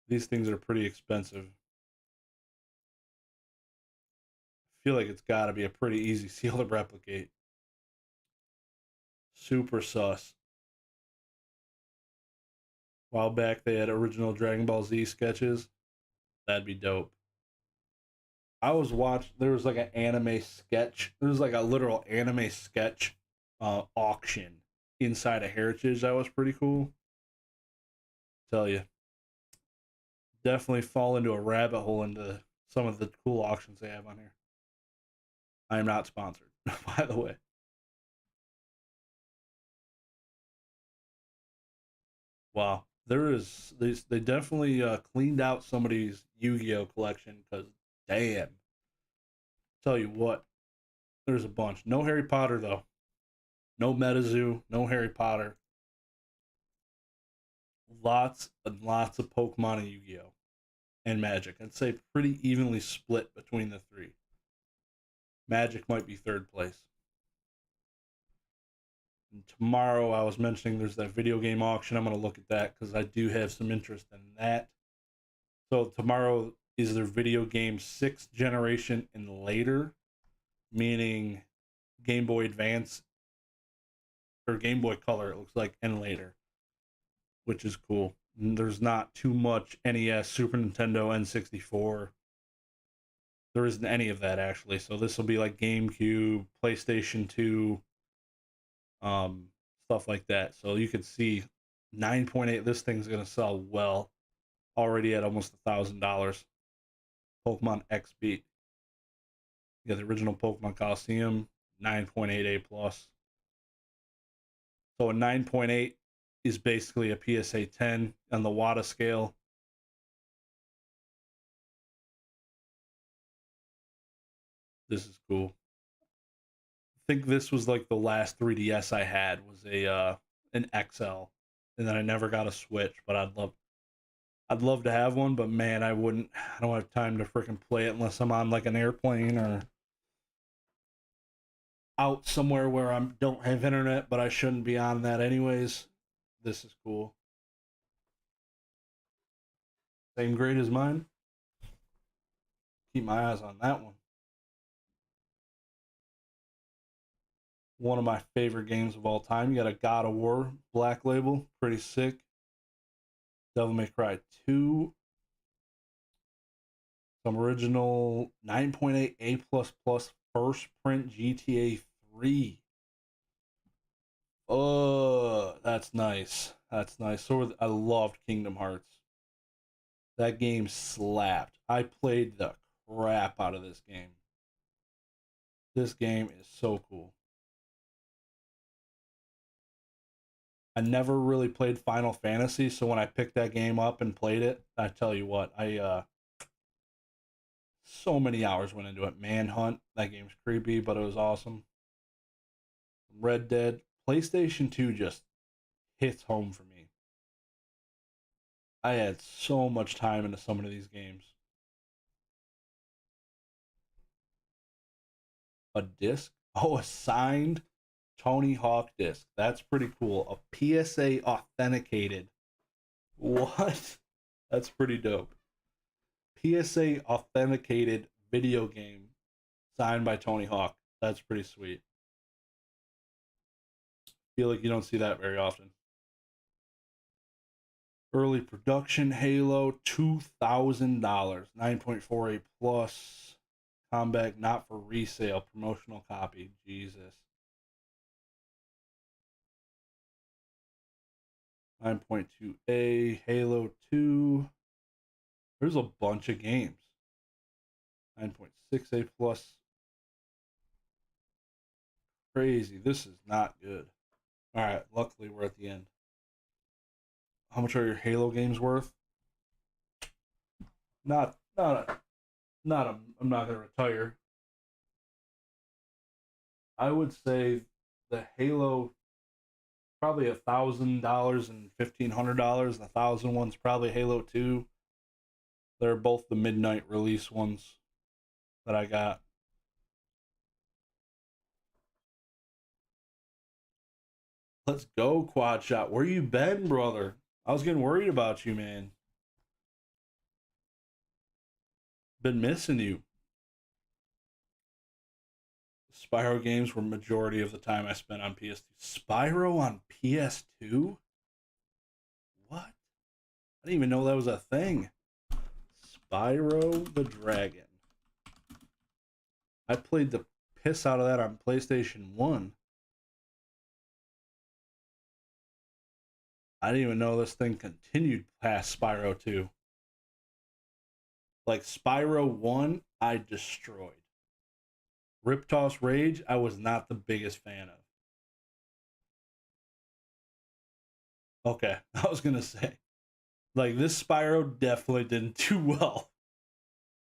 S1: These things are pretty expensive. I feel like it's got to be a pretty easy seal to replicate. Super sus. A while back, they had original Dragon Ball Z sketches. That'd be dope. I was watching. There was like an anime sketch. There was like a literal anime sketch auction inside of Heritage. That was pretty cool. Tell you, definitely fall into a rabbit hole into some of the cool auctions they have on here. I am not sponsored, by the way. Wow, they definitely cleaned out somebody's Yu-Gi-Oh collection because damn. Tell you what, there's a bunch. No Harry Potter though. No MetaZoo. No Harry Potter. Lots and lots of Pokemon and Yu-Gi-Oh and Magic. I'd say pretty evenly split between the three. Magic might be third place. And tomorrow, I was mentioning there's that video game auction. I'm going to look at that because I do have some interest in that. So tomorrow is their video game 6th generation and later, meaning Game Boy Advance or Game Boy Color, it looks like, and later, which is cool. And there's not too much NES, Super Nintendo, N64. There isn't any of that actually. So this will be like GameCube, PlayStation 2, stuff like that. So you can see 9.8. This thing's gonna sell well. Already at almost $1,000. Pokemon X Beat. You got the original Pokemon Coliseum, 9.8 A plus. So a 9.8 is basically a PSA 10 on the WADA scale. This is cool. I think this was like the last 3DS I had was an XL, and then I never got a Switch. But I'd love to have one, but man, I wouldn't. I don't have time to freaking play it unless I'm on like an airplane or out somewhere where I don't have internet. But I shouldn't be on that anyways. This is cool. Same grade as mine. Keep my eyes on that one. One of my favorite games of all time. You got a God of War Black Label, pretty sick. Devil May Cry 2. Some original 9.8 A++ first print GTA 3. Oh, that's nice. That's nice. So I loved Kingdom Hearts. That game slapped. I played the crap out of this game. This game is so cool. I never really played Final Fantasy, so when I picked that game up and played it, I tell you what, so many hours went into it. Manhunt, that game's creepy, but it was awesome. Red Dead, PlayStation 2 just hits home for me. I had so much time into some of these games. A disc? Oh, a signed Tony Hawk disc. That's pretty cool. A PSA authenticated. What? That's pretty dope. PSA authenticated video game signed by Tony Hawk. That's pretty sweet. Feel like you don't see that very often. Early production Halo, $2,000. 9.48 plus. Combat not for resale. Promotional copy. Jesus. 9.2A, Halo 2. There's a bunch of games. 9.6A plus. Crazy. This is not good. Alright, luckily we're at the end. How much are your Halo games worth? Not I'm not gonna retire. I would say the Halo probably $1,000 and $1,500. The 1,000 one's probably Halo 2. They're both the midnight release ones that I got. Let's go, Quad Shot. Where you been, brother? I was getting worried about you, man. Been missing you. Spyro games were majority of the time I spent on PS2. Spyro on PS2? What? I didn't even know that was a thing. Spyro the Dragon. I played the piss out of that on PlayStation 1. I didn't even know this thing continued past Spyro 2. Like Spyro 1, I destroyed. Riptoss Rage, I was not the biggest fan of. Okay, I was gonna say, like this Spyro definitely didn't do well.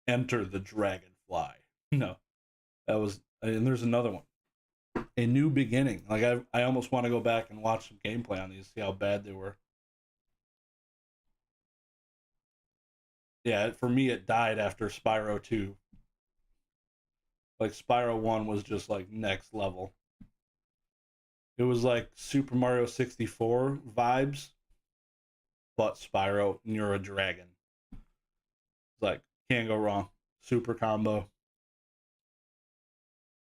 S1: Enter the Dragonfly. No, that was, and there's another one. A New Beginning. Like I almost want to go back and watch some gameplay on these, see how bad they were. Yeah, for me it died after Spyro 2. Like Spyro 1 was just like next level. It was like Super Mario 64 vibes, but Spyro, and you're a dragon. It's like, can't go wrong. Super combo.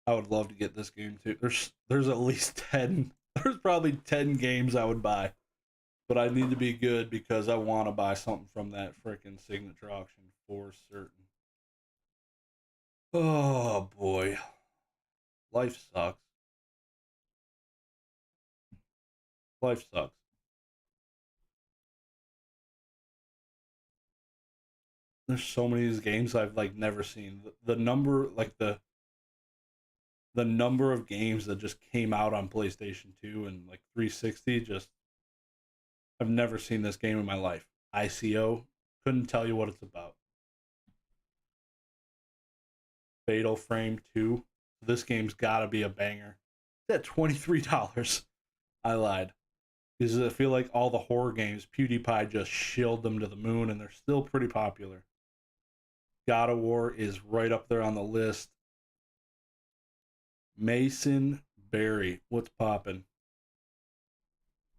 S1: I would love to get this game too. There's at least 10. There's probably 10 games I would buy. But I need to be good because I want to buy something from that freaking signature auction for certain. Oh boy. Life sucks. Life sucks. There's so many of these games I've like never seen. The number, like the number of games that just came out on PlayStation 2 and like 360, just I've never seen this game in my life. ICO, couldn't tell you what it's about. Fatal Frame 2. This game's gotta be a banger. It's at $23. I lied. Because I feel like all the horror games, PewDiePie just shilled them to the moon and they're still pretty popular. God of War is right up there on the list. Mason Berry, what's poppin'?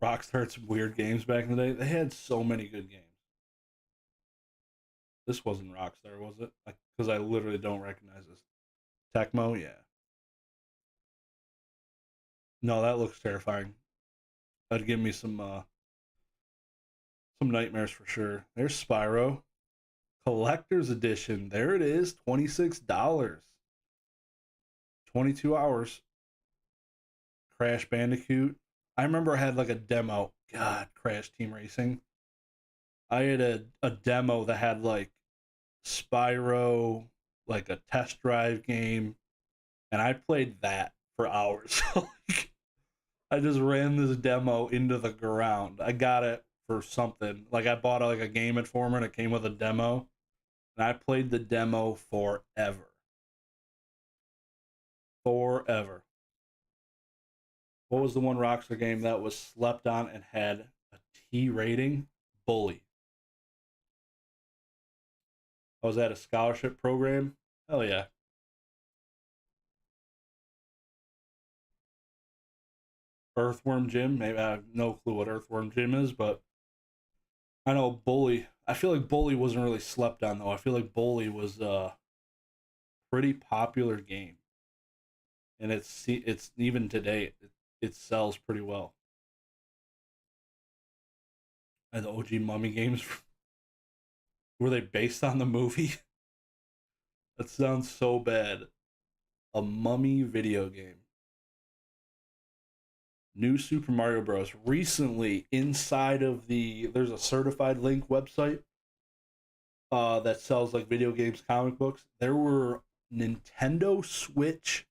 S1: Rockstar had some weird games back in the day. They had so many good games. This wasn't Rockstar, was it? Because I literally don't recognize this. Tecmo, yeah. No, that looks terrifying. That'd give me some nightmares for sure. There's Spyro. Collector's edition. There it is, $26. 22 hours. Crash Bandicoot. I remember I had like a demo. God, Crash Team Racing. I had a demo that had like Spyro, like a test drive game, and I played that for hours. Like, I just ran this demo into the ground. I got it for something. Like I bought like a Game Informer and it came with a demo, and I played the demo forever. Forever. What was the one Rockstar game that was slept on and had a T rating? Bully. I was at a scholarship program. Hell yeah. Earthworm Jim. Maybe I have no clue what Earthworm Jim is, but I know Bully. I feel like Bully wasn't really slept on though. I feel like Bully was a pretty popular game, and it's even today it sells pretty well. And the OG Mummy games, were they based on the movie? That sounds so bad. A Mummy video game. New Super Mario Bros. Recently, inside of there's a certified link website that sells like video games, comic books. There were Nintendo Switch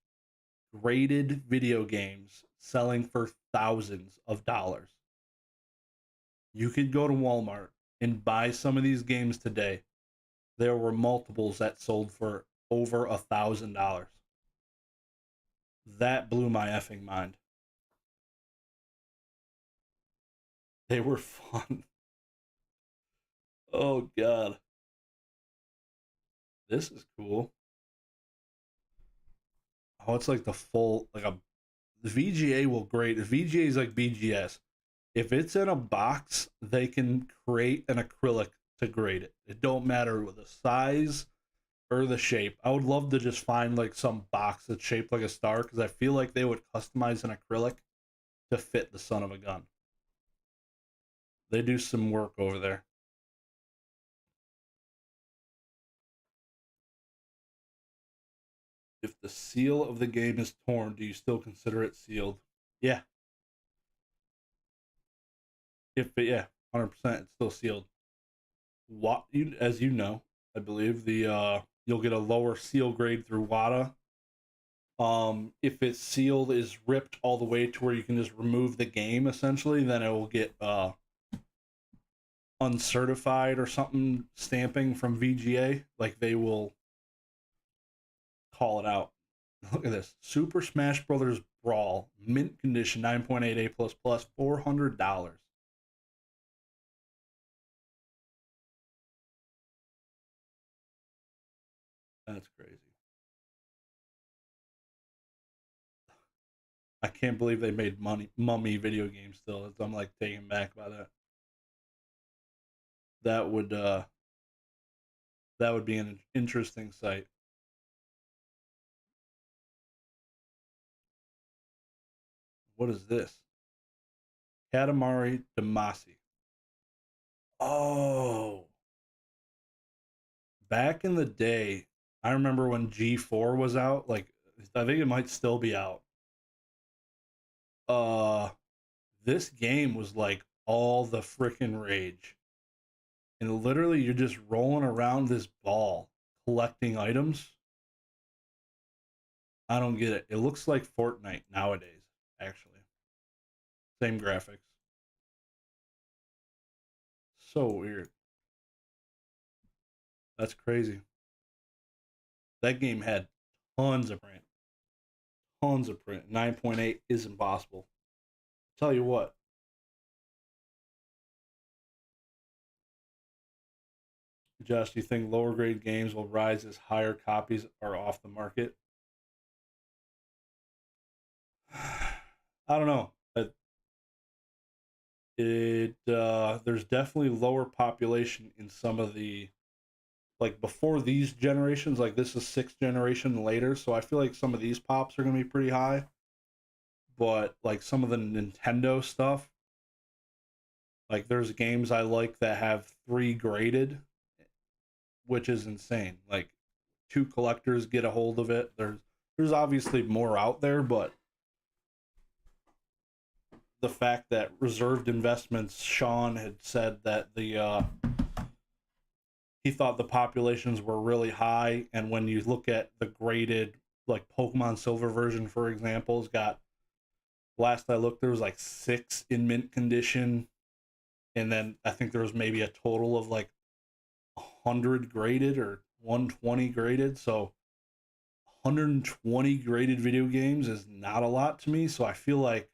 S1: graded video games selling for thousands of dollars. You could go to Walmart and buy some of these games today. There were multiples that sold for over $1,000. That blew my effing mind. They were fun. Oh god. This is cool. Oh, it's like the full, like a the VGA will grade. VGA is like BGS. If it's in a box, they can create an acrylic to grade it. It don't matter with the size or the shape. I would love to just find like some box that's shaped like a star because I feel like they would customize an acrylic to fit the son of a gun. They do some work over there. If the seal of the game is torn, do you still consider it sealed? Yeah. Yeah, 100%, it's still sealed. As you know, I believe you'll get a lower seal grade through WADA. If its seal is ripped all the way to where you can just remove the game, essentially, then it will get uncertified or something stamping from VGA. Like they will call it out. Look at this. Super Smash Brothers Brawl, mint condition, 9.8 A++, $400. That's crazy. I can't believe they made mummy video games still. I'm like taken back by that. That would be an interesting sight. What is this? Katamari Damacy. Oh, back in the day, I remember when G4 was out. Like, I think it might still be out. Uh, this game was like all the freaking rage, and literally you're just rolling around this ball collecting items. I don't get it. It looks like Fortnite nowadays, actually. Same graphics. So weird. That's crazy. That game had tons of print. Tons of print. 9.8 is impossible. Tell you what. Josh, do you think lower grade games will rise as higher copies are off the market? I don't know. There's definitely lower population in some of the, like, before these generations. Like, this is sixth generation later, so I feel like some of these pops are gonna be pretty high. But like some of the Nintendo stuff, like there's games I like that have 3 graded, which is insane. Like, 2 collectors get a hold of it. There's obviously more out there, but the fact that Reserved Investments, Sean had said that he thought the populations were really high, and when you look at the graded, like Pokemon Silver version, for example, has got, last I looked, there was like 6 in mint condition, and then I think there was maybe a total of like 100 graded or 120 graded. So 120 graded video games is not a lot to me. So I feel like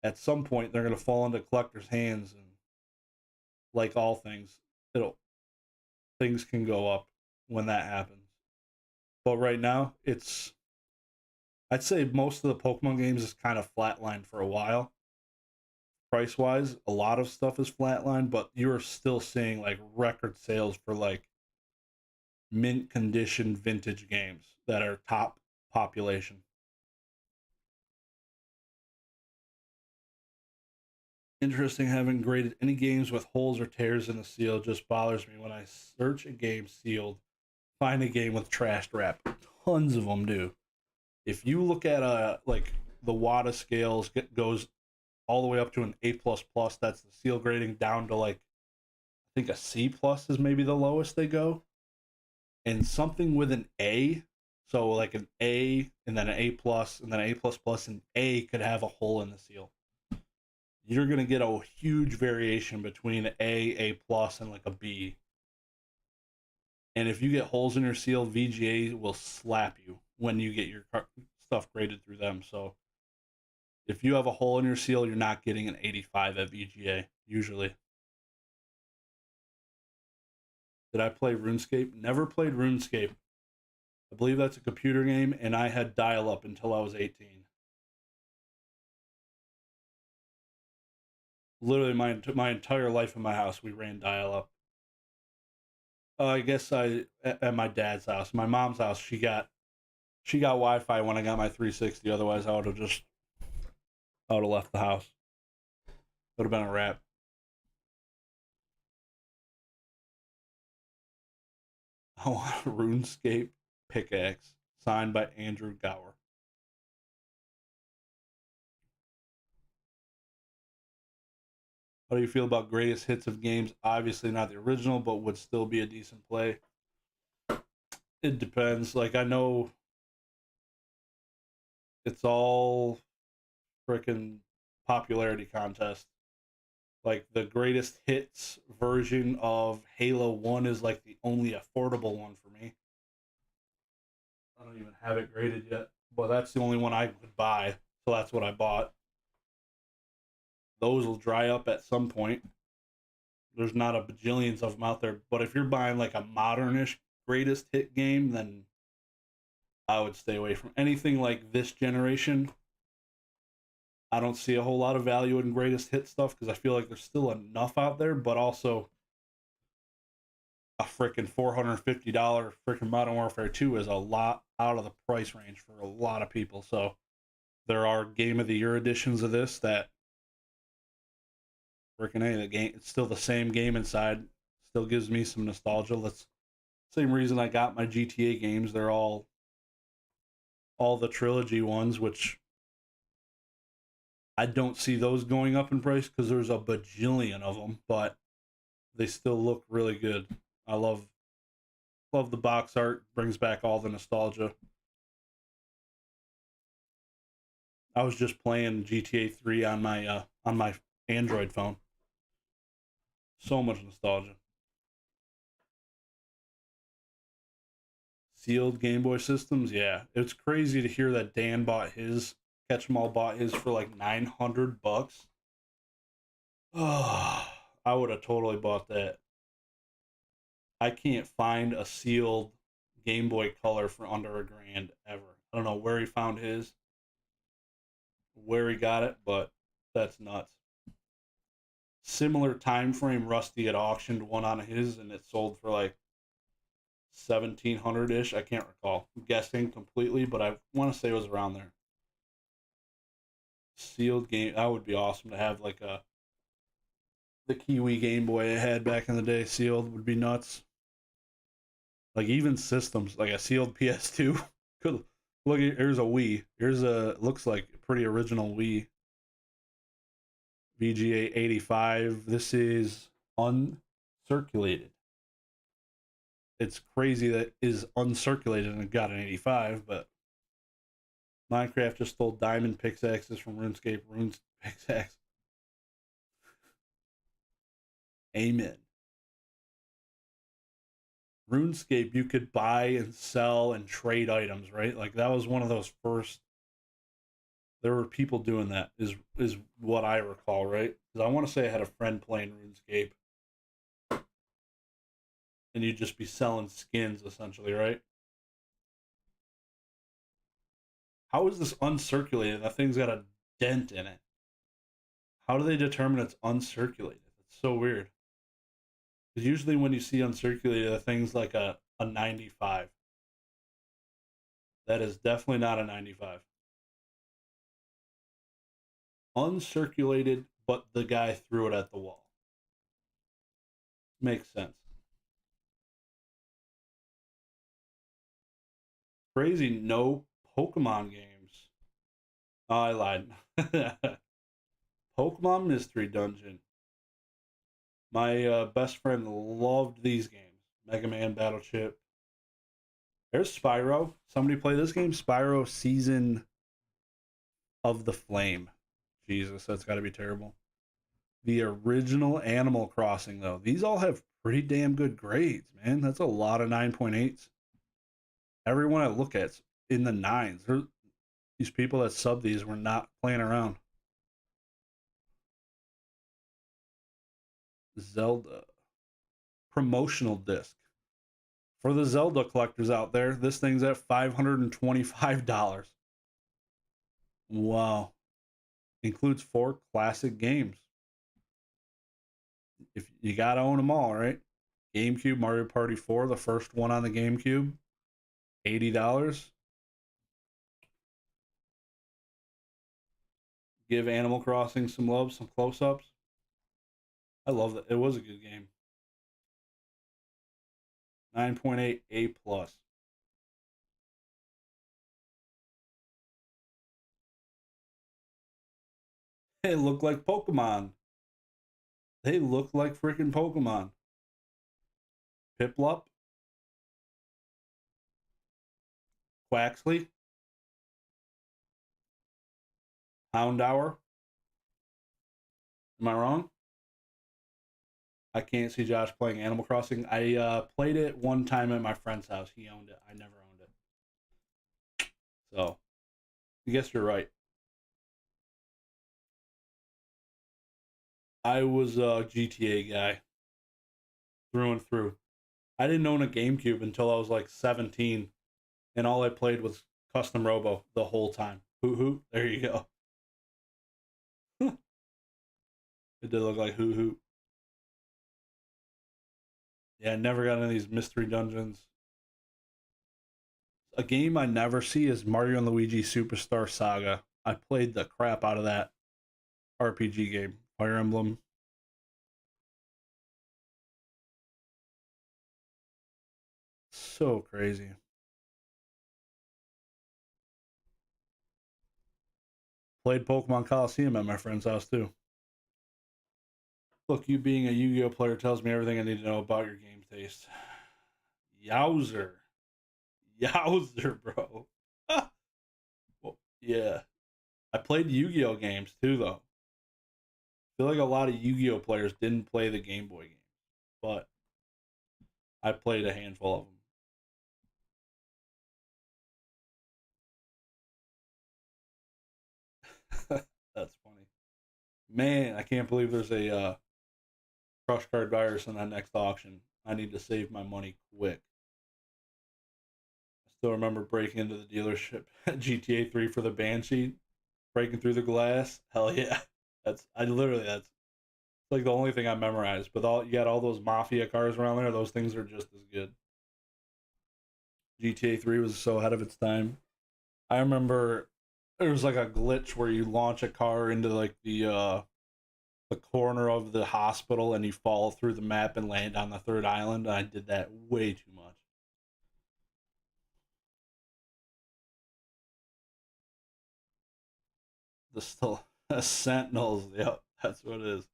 S1: at some point they're going to fall into collectors' hands, and like all things, things can go up when that happens. But right now, I'd say most of the Pokemon games is kind of flatlined for a while. Price wise, a lot of stuff is flatlined, but you're still seeing like record sales for like mint condition vintage games that are top population. Interesting, haven't graded any games with holes or tears in the seal. Just bothers me when I search a game sealed, find a game with trashed wrap. Tons of them do. If you look at like the WADA scales, goes all the way up to an A++. That's the seal grading, down to like, I think a C+ is maybe the lowest they go, and something with an A. So like an A and then an A+, and then an A++, and A could have a hole in the seal. You're gonna get a huge variation between A+, and like a B. And if you get holes in your seal, VGA will slap you when you get your stuff graded through them. So if you have a hole in your seal, you're not getting an 85 at VGA, usually. Did I play RuneScape? Never played RuneScape. I believe that's a computer game, and I had dial-up until I was 18. literally my entire life in my house, we ran dial up. I guess at my dad's house, my mom's house, she got Wi-Fi when I got my 360. Otherwise, I would have left the house. Would have been a wrap. I want a RuneScape pickaxe signed by Andrew Gower. How do you feel about greatest hits of games? Obviously not the original, but would still be a decent play. It depends. Like, I know it's all freaking popularity contest. Like, the greatest hits version of Halo 1 is like the only affordable one for me. I don't even have it graded yet, but that's the only one I could buy, so that's what I bought. Those will dry up at some point. There's not a bajillions of them out there, but if you're buying like a modernish greatest hit game, then I would stay away from anything like this generation. I don't see a whole lot of value in greatest hit stuff because I feel like there's still enough out there, but also a freaking $450 freaking Modern Warfare 2 is a lot out of the price range for a lot of people. So there are Game of the Year editions of this that freaking the game, it's still the same game inside. Still gives me some nostalgia. That's the same reason I got my GTA games. They're all the trilogy ones, which I don't see those going up in price because there's a bajillion of them, but they still look really good. I love the box art. Brings back all the nostalgia. I was just playing GTA 3 on my Android phone. So much nostalgia. Sealed Game Boy systems, yeah. It's crazy to hear that Dan bought his, Catch'em bought his for like $900. Oh, I would have totally bought that. I can't find a sealed Game Boy Color for under $1,000 ever. I don't know where he found his, where he got it, but that's nuts. Similar time frame, Rusty had auctioned one on his, and it sold for like 1,700 ish. I can't recall. I'm guessing completely, but I want to say it was around there. Sealed game. That would be awesome to have like the Kiwi Game Boy I had back in the day. Sealed would be nuts. Like even systems, like a sealed PS2. Could look. Here's a Wii. Here's a looks like a pretty original Wii. VGA 85. This is uncirculated. It's crazy that is uncirculated and it got an 85, but Minecraft just stole diamond pickaxes from RuneScape. Runes pickaxe. Amen. RuneScape, you could buy and sell and trade items, right? Like that was one of those first. There were people doing that, is what I recall, right? Because I want to say I had a friend playing RuneScape, and you'd just be selling skins essentially, right? How is this uncirculated? That thing's got a dent in it. How do they determine it's uncirculated? It's so weird. Because usually when you see uncirculated, the thing's like a 95. That is definitely not a 95. Uncirculated, but the guy threw it at the wall. Makes sense. Crazy, no Pokemon games. Oh, I lied. Pokemon Mystery Dungeon. My best friend loved these games. Mega Man Battle Chip. There's Spyro. Somebody play this game? Spyro Season of the Flame. Jesus, that's got to be terrible. The original Animal Crossing, though. These all have pretty damn good grades, man. That's a lot of 9.8s. Everyone I look at's in the 9s. These people that sub these were not playing around. Zelda. Promotional disc. For the Zelda collectors out there, this thing's at $525. Wow. Includes 4 classic games. if you gotta own them all, right? GameCube Mario Party 4, the first one on the GameCube, $80. Give Animal Crossing some love, some close-ups. I love that. It was a good game. 9.8 A plus. They look like Pokemon. They look like freaking Pokemon. Piplup, Quaxley, Houndour. Am I wrong? I can't see Josh playing Animal Crossing. I played it one time at my friend's house. He owned it. I never owned it. So, I guess you're right. I was a GTA guy through and through. I didn't own a GameCube until I was like 17, and all I played was Custom Robo the whole time. Hoo hoo. There you go. It did look like hoo hoo. Yeah, I never got into these mystery dungeons. A game I never see is Mario and Luigi Superstar Saga. I played the crap out of that RPG game. Fire Emblem. So crazy. Played Pokemon Coliseum at my friend's house too. Look, you being a Yu-Gi-Oh player tells me everything I need to know about your game taste. Yowzer. Yowzer, bro. Well, yeah. I played Yu-Gi-Oh games too, though. I feel like a lot of Yu-Gi-Oh players didn't play the Game Boy games, but I played a handful of them. That's funny. Man, I can't believe there's a crush card virus in that next auction. I need to save my money quick. I still remember breaking into the dealership at GTA 3 for the Banshee, breaking through the glass. Hell yeah. That's like the only thing I memorized. But you got all those mafia cars around there, those things are just as good. GTA 3 was so ahead of its time. I remember there was like a glitch where you launch a car into like the corner of the hospital and you fall through the map and land on the third island. I did that way too much. The still Sentinels, yep, that's what it is.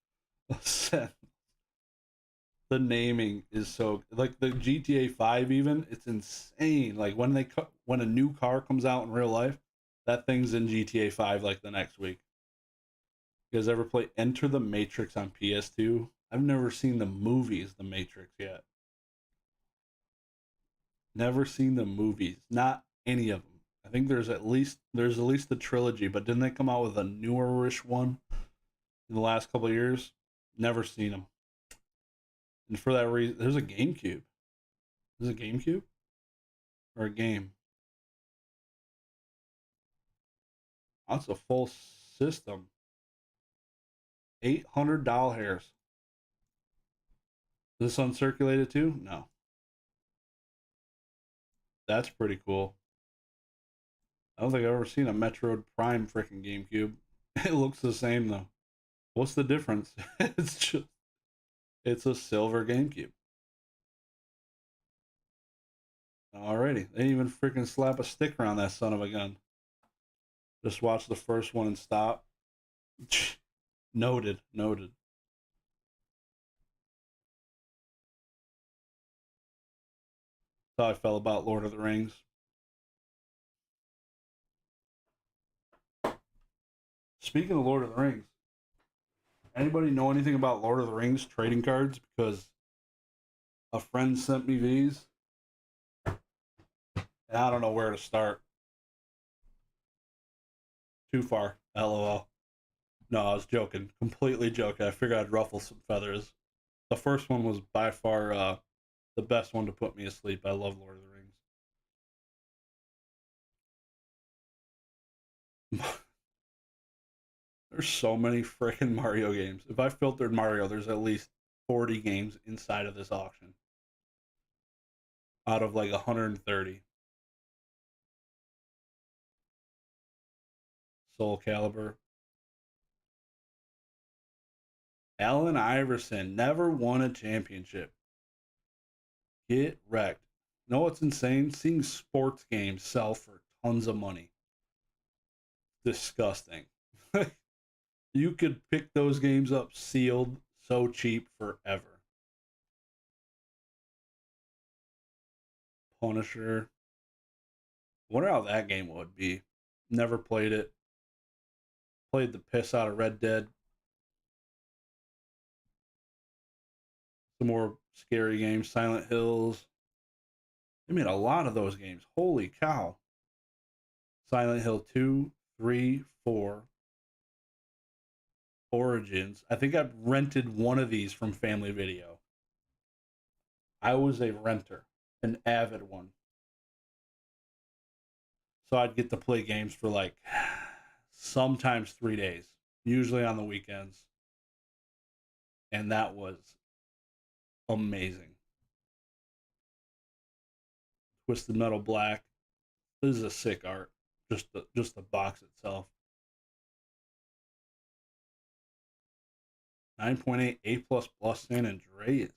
S1: The naming is so like the GTA 5 even, it's insane. Like when a new car comes out in real life, that thing's in GTA 5 like the next week. You guys ever play Enter the Matrix on PS2? I've never seen the movies The Matrix yet. Never seen the movies, not any of them. I think there's at least the trilogy, but didn't they come out with a newerish one in the last couple of years? Never seen them. And for that reason, there's a GameCube. Is it a GameCube or a game? That's a full system. $800. Is this uncirculated too? No. That's pretty cool. I don't think I've ever seen a Metroid Prime freaking GameCube. It looks the same though. What's the difference? It's a silver GameCube. Alrighty. They didn't even freaking slap a sticker on that son of a gun. Just watch the first one and stop. Noted. Noted. That's how I felt about Lord of the Rings. Speaking of Lord of the Rings, anybody know anything about Lord of the Rings trading cards? Because a friend sent me these, and I don't know where to start. Too far. LOL. No, I was joking. Completely joking. I figured I'd ruffle some feathers. The first one was by far the best one to put me asleep. I love Lord of the Rings. There's so many freaking Mario games. If I filtered Mario, there's at least 40 games inside of this auction out of like 130. Soul Calibur. Allen Iverson never won a championship. Get wrecked. No, it's insane. Seeing sports games sell for tons of money. Disgusting. You could pick those games up sealed so cheap forever. Punisher. Wonder how that game would be. Never played it. Played the piss out of Red Dead. Some more scary games. Silent Hills. They made a lot of those games. Holy cow. Silent Hill 2, 3, 4. Origins. I think I rented one of these from Family Video. I was a renter, an avid one. So I'd get to play games for like sometimes 3 days, usually on the weekends. And that was amazing. Twisted Metal Black. This is a sick art. Just the box itself. 9.8 A++ San Andreas.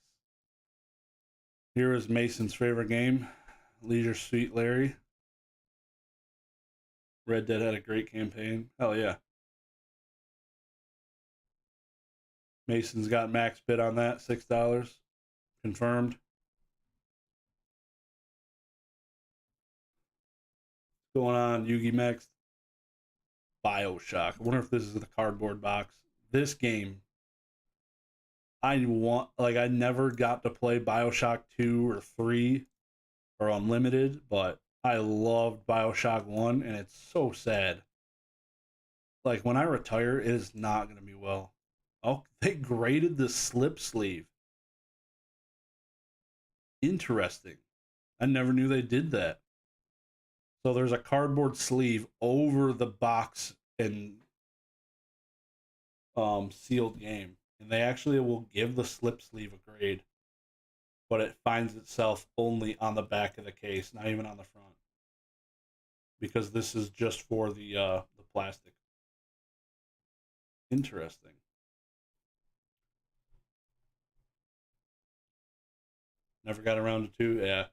S1: Here is Mason's favorite game, Leisure Suit Larry. Red Dead had a great campaign. Hell yeah. Mason's got max bid on that, $6. Confirmed. What's going on, Yugi Mex? BioShock. I wonder if this is the cardboard box. This game, I never got to play BioShock 2 or 3 or Unlimited, but I loved BioShock 1, and it's so sad. Like, when I retire, it is not going to be well. Oh, they graded the slip sleeve. Interesting. I never knew they did that. So there's a cardboard sleeve over the box and sealed game. And they actually will give the slip sleeve a grade. But it finds itself only on the back of the case, not even on the front. Because this is just for the plastic. Interesting. Never got around to 2. Yeah.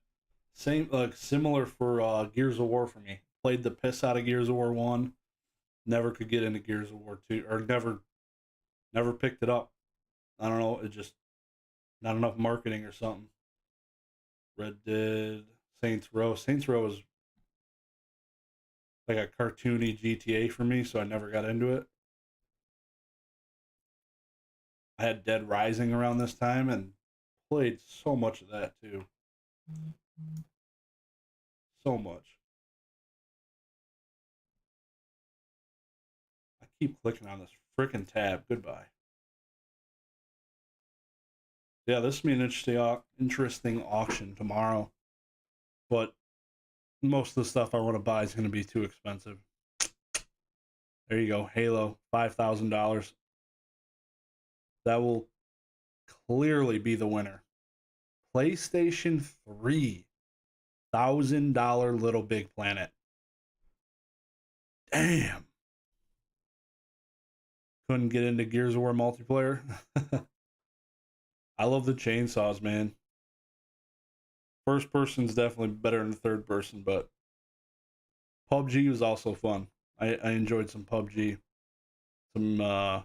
S1: Same, similar for Gears of War for me. Played the piss out of Gears of War 1. Never could get into Gears of War 2. Or never picked it up. I don't know. It just not enough marketing or something. Red Dead, Saints Row. Saints Row is like a cartoony GTA for me, so I never got into it. I had Dead Rising around this time and played so much of that too. So much. I keep clicking on this frickin' tab. Goodbye. Yeah, this will be an interesting auction tomorrow. But most of the stuff I want to buy is going to be too expensive. There you go. Halo, $5,000. That will clearly be the winner. PlayStation 3, $1,000 Little Big Planet. Damn. Couldn't get into Gears of War multiplayer. I love the chainsaws, man. First person's definitely better than third person, but PUBG was also fun. I enjoyed some PUBG. Some, I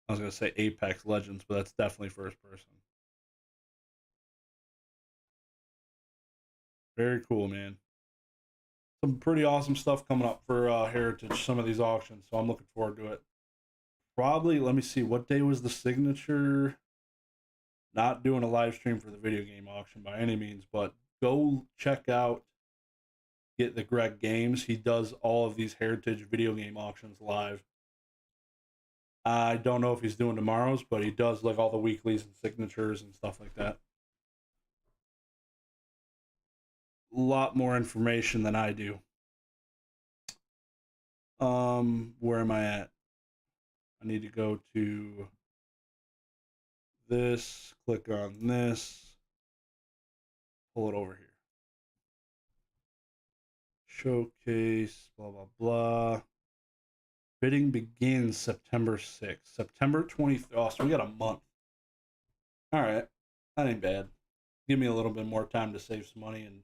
S1: was going to say Apex Legends, but that's definitely first person. Very cool, man. Some pretty awesome stuff coming up for Heritage, some of these auctions, so I'm looking forward to it. Probably, let me see, what day was the signature? Not doing a live stream for the video game auction by any means, but go check out Get the Greg Games. He does all of these Heritage video game auctions live. I don't know if he's doing tomorrow's, but he does like all the weeklies and signatures and stuff like that. A lot more information than I do. Where am I at? I need to go to this, click on this, pull it over here. Showcase, blah, blah, blah. Bidding begins September 6th. September 23rd. Oh, so we got a month. All right. That ain't bad. Give me a little bit more time to save some money, and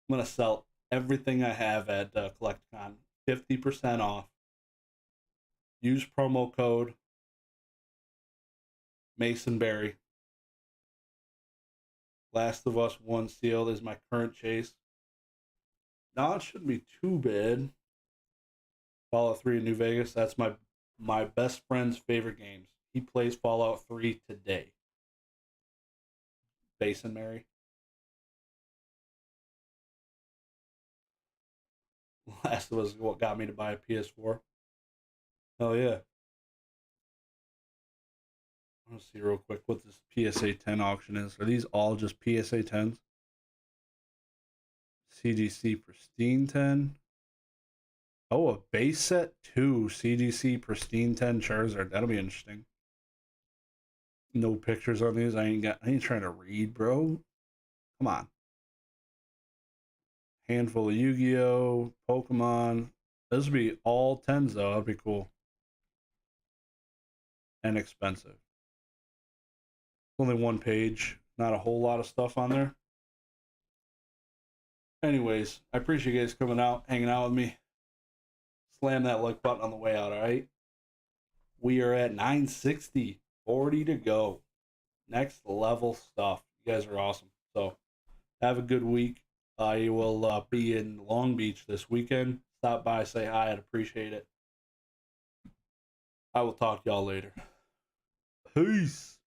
S1: I'm going to sell everything I have at CollectCon. 50% off. Use promo code Masonberry. Last of Us 1 sealed is my current chase. Now it shouldn't be too bad. Fallout 3 in New Vegas. That's my best friend's favorite games. He plays Fallout 3 today. Basin Mary. Last of Us is what got me to buy a PS4. Hell yeah. Let's see real quick what this PSA 10 auction is. Are these all just PSA 10s? CGC Pristine 10. Oh, a base set 2 CGC Pristine 10 Charizard. That'll be interesting. No pictures on these. I ain't trying to read, bro. Come on. Handful of Yu-Gi-Oh, Pokemon. This would be all 10s though. That'd be cool. And expensive. Only one page. Not a whole lot of stuff on there. Anyways, I appreciate you guys coming out, hanging out with me. Slam that like button on the way out, alright? We are at 960. 40 to go. Next level stuff. You guys are awesome. So, have a good week. I will be in Long Beach this weekend. Stop by, say hi. I'd appreciate it. I will talk to y'all later. Peace.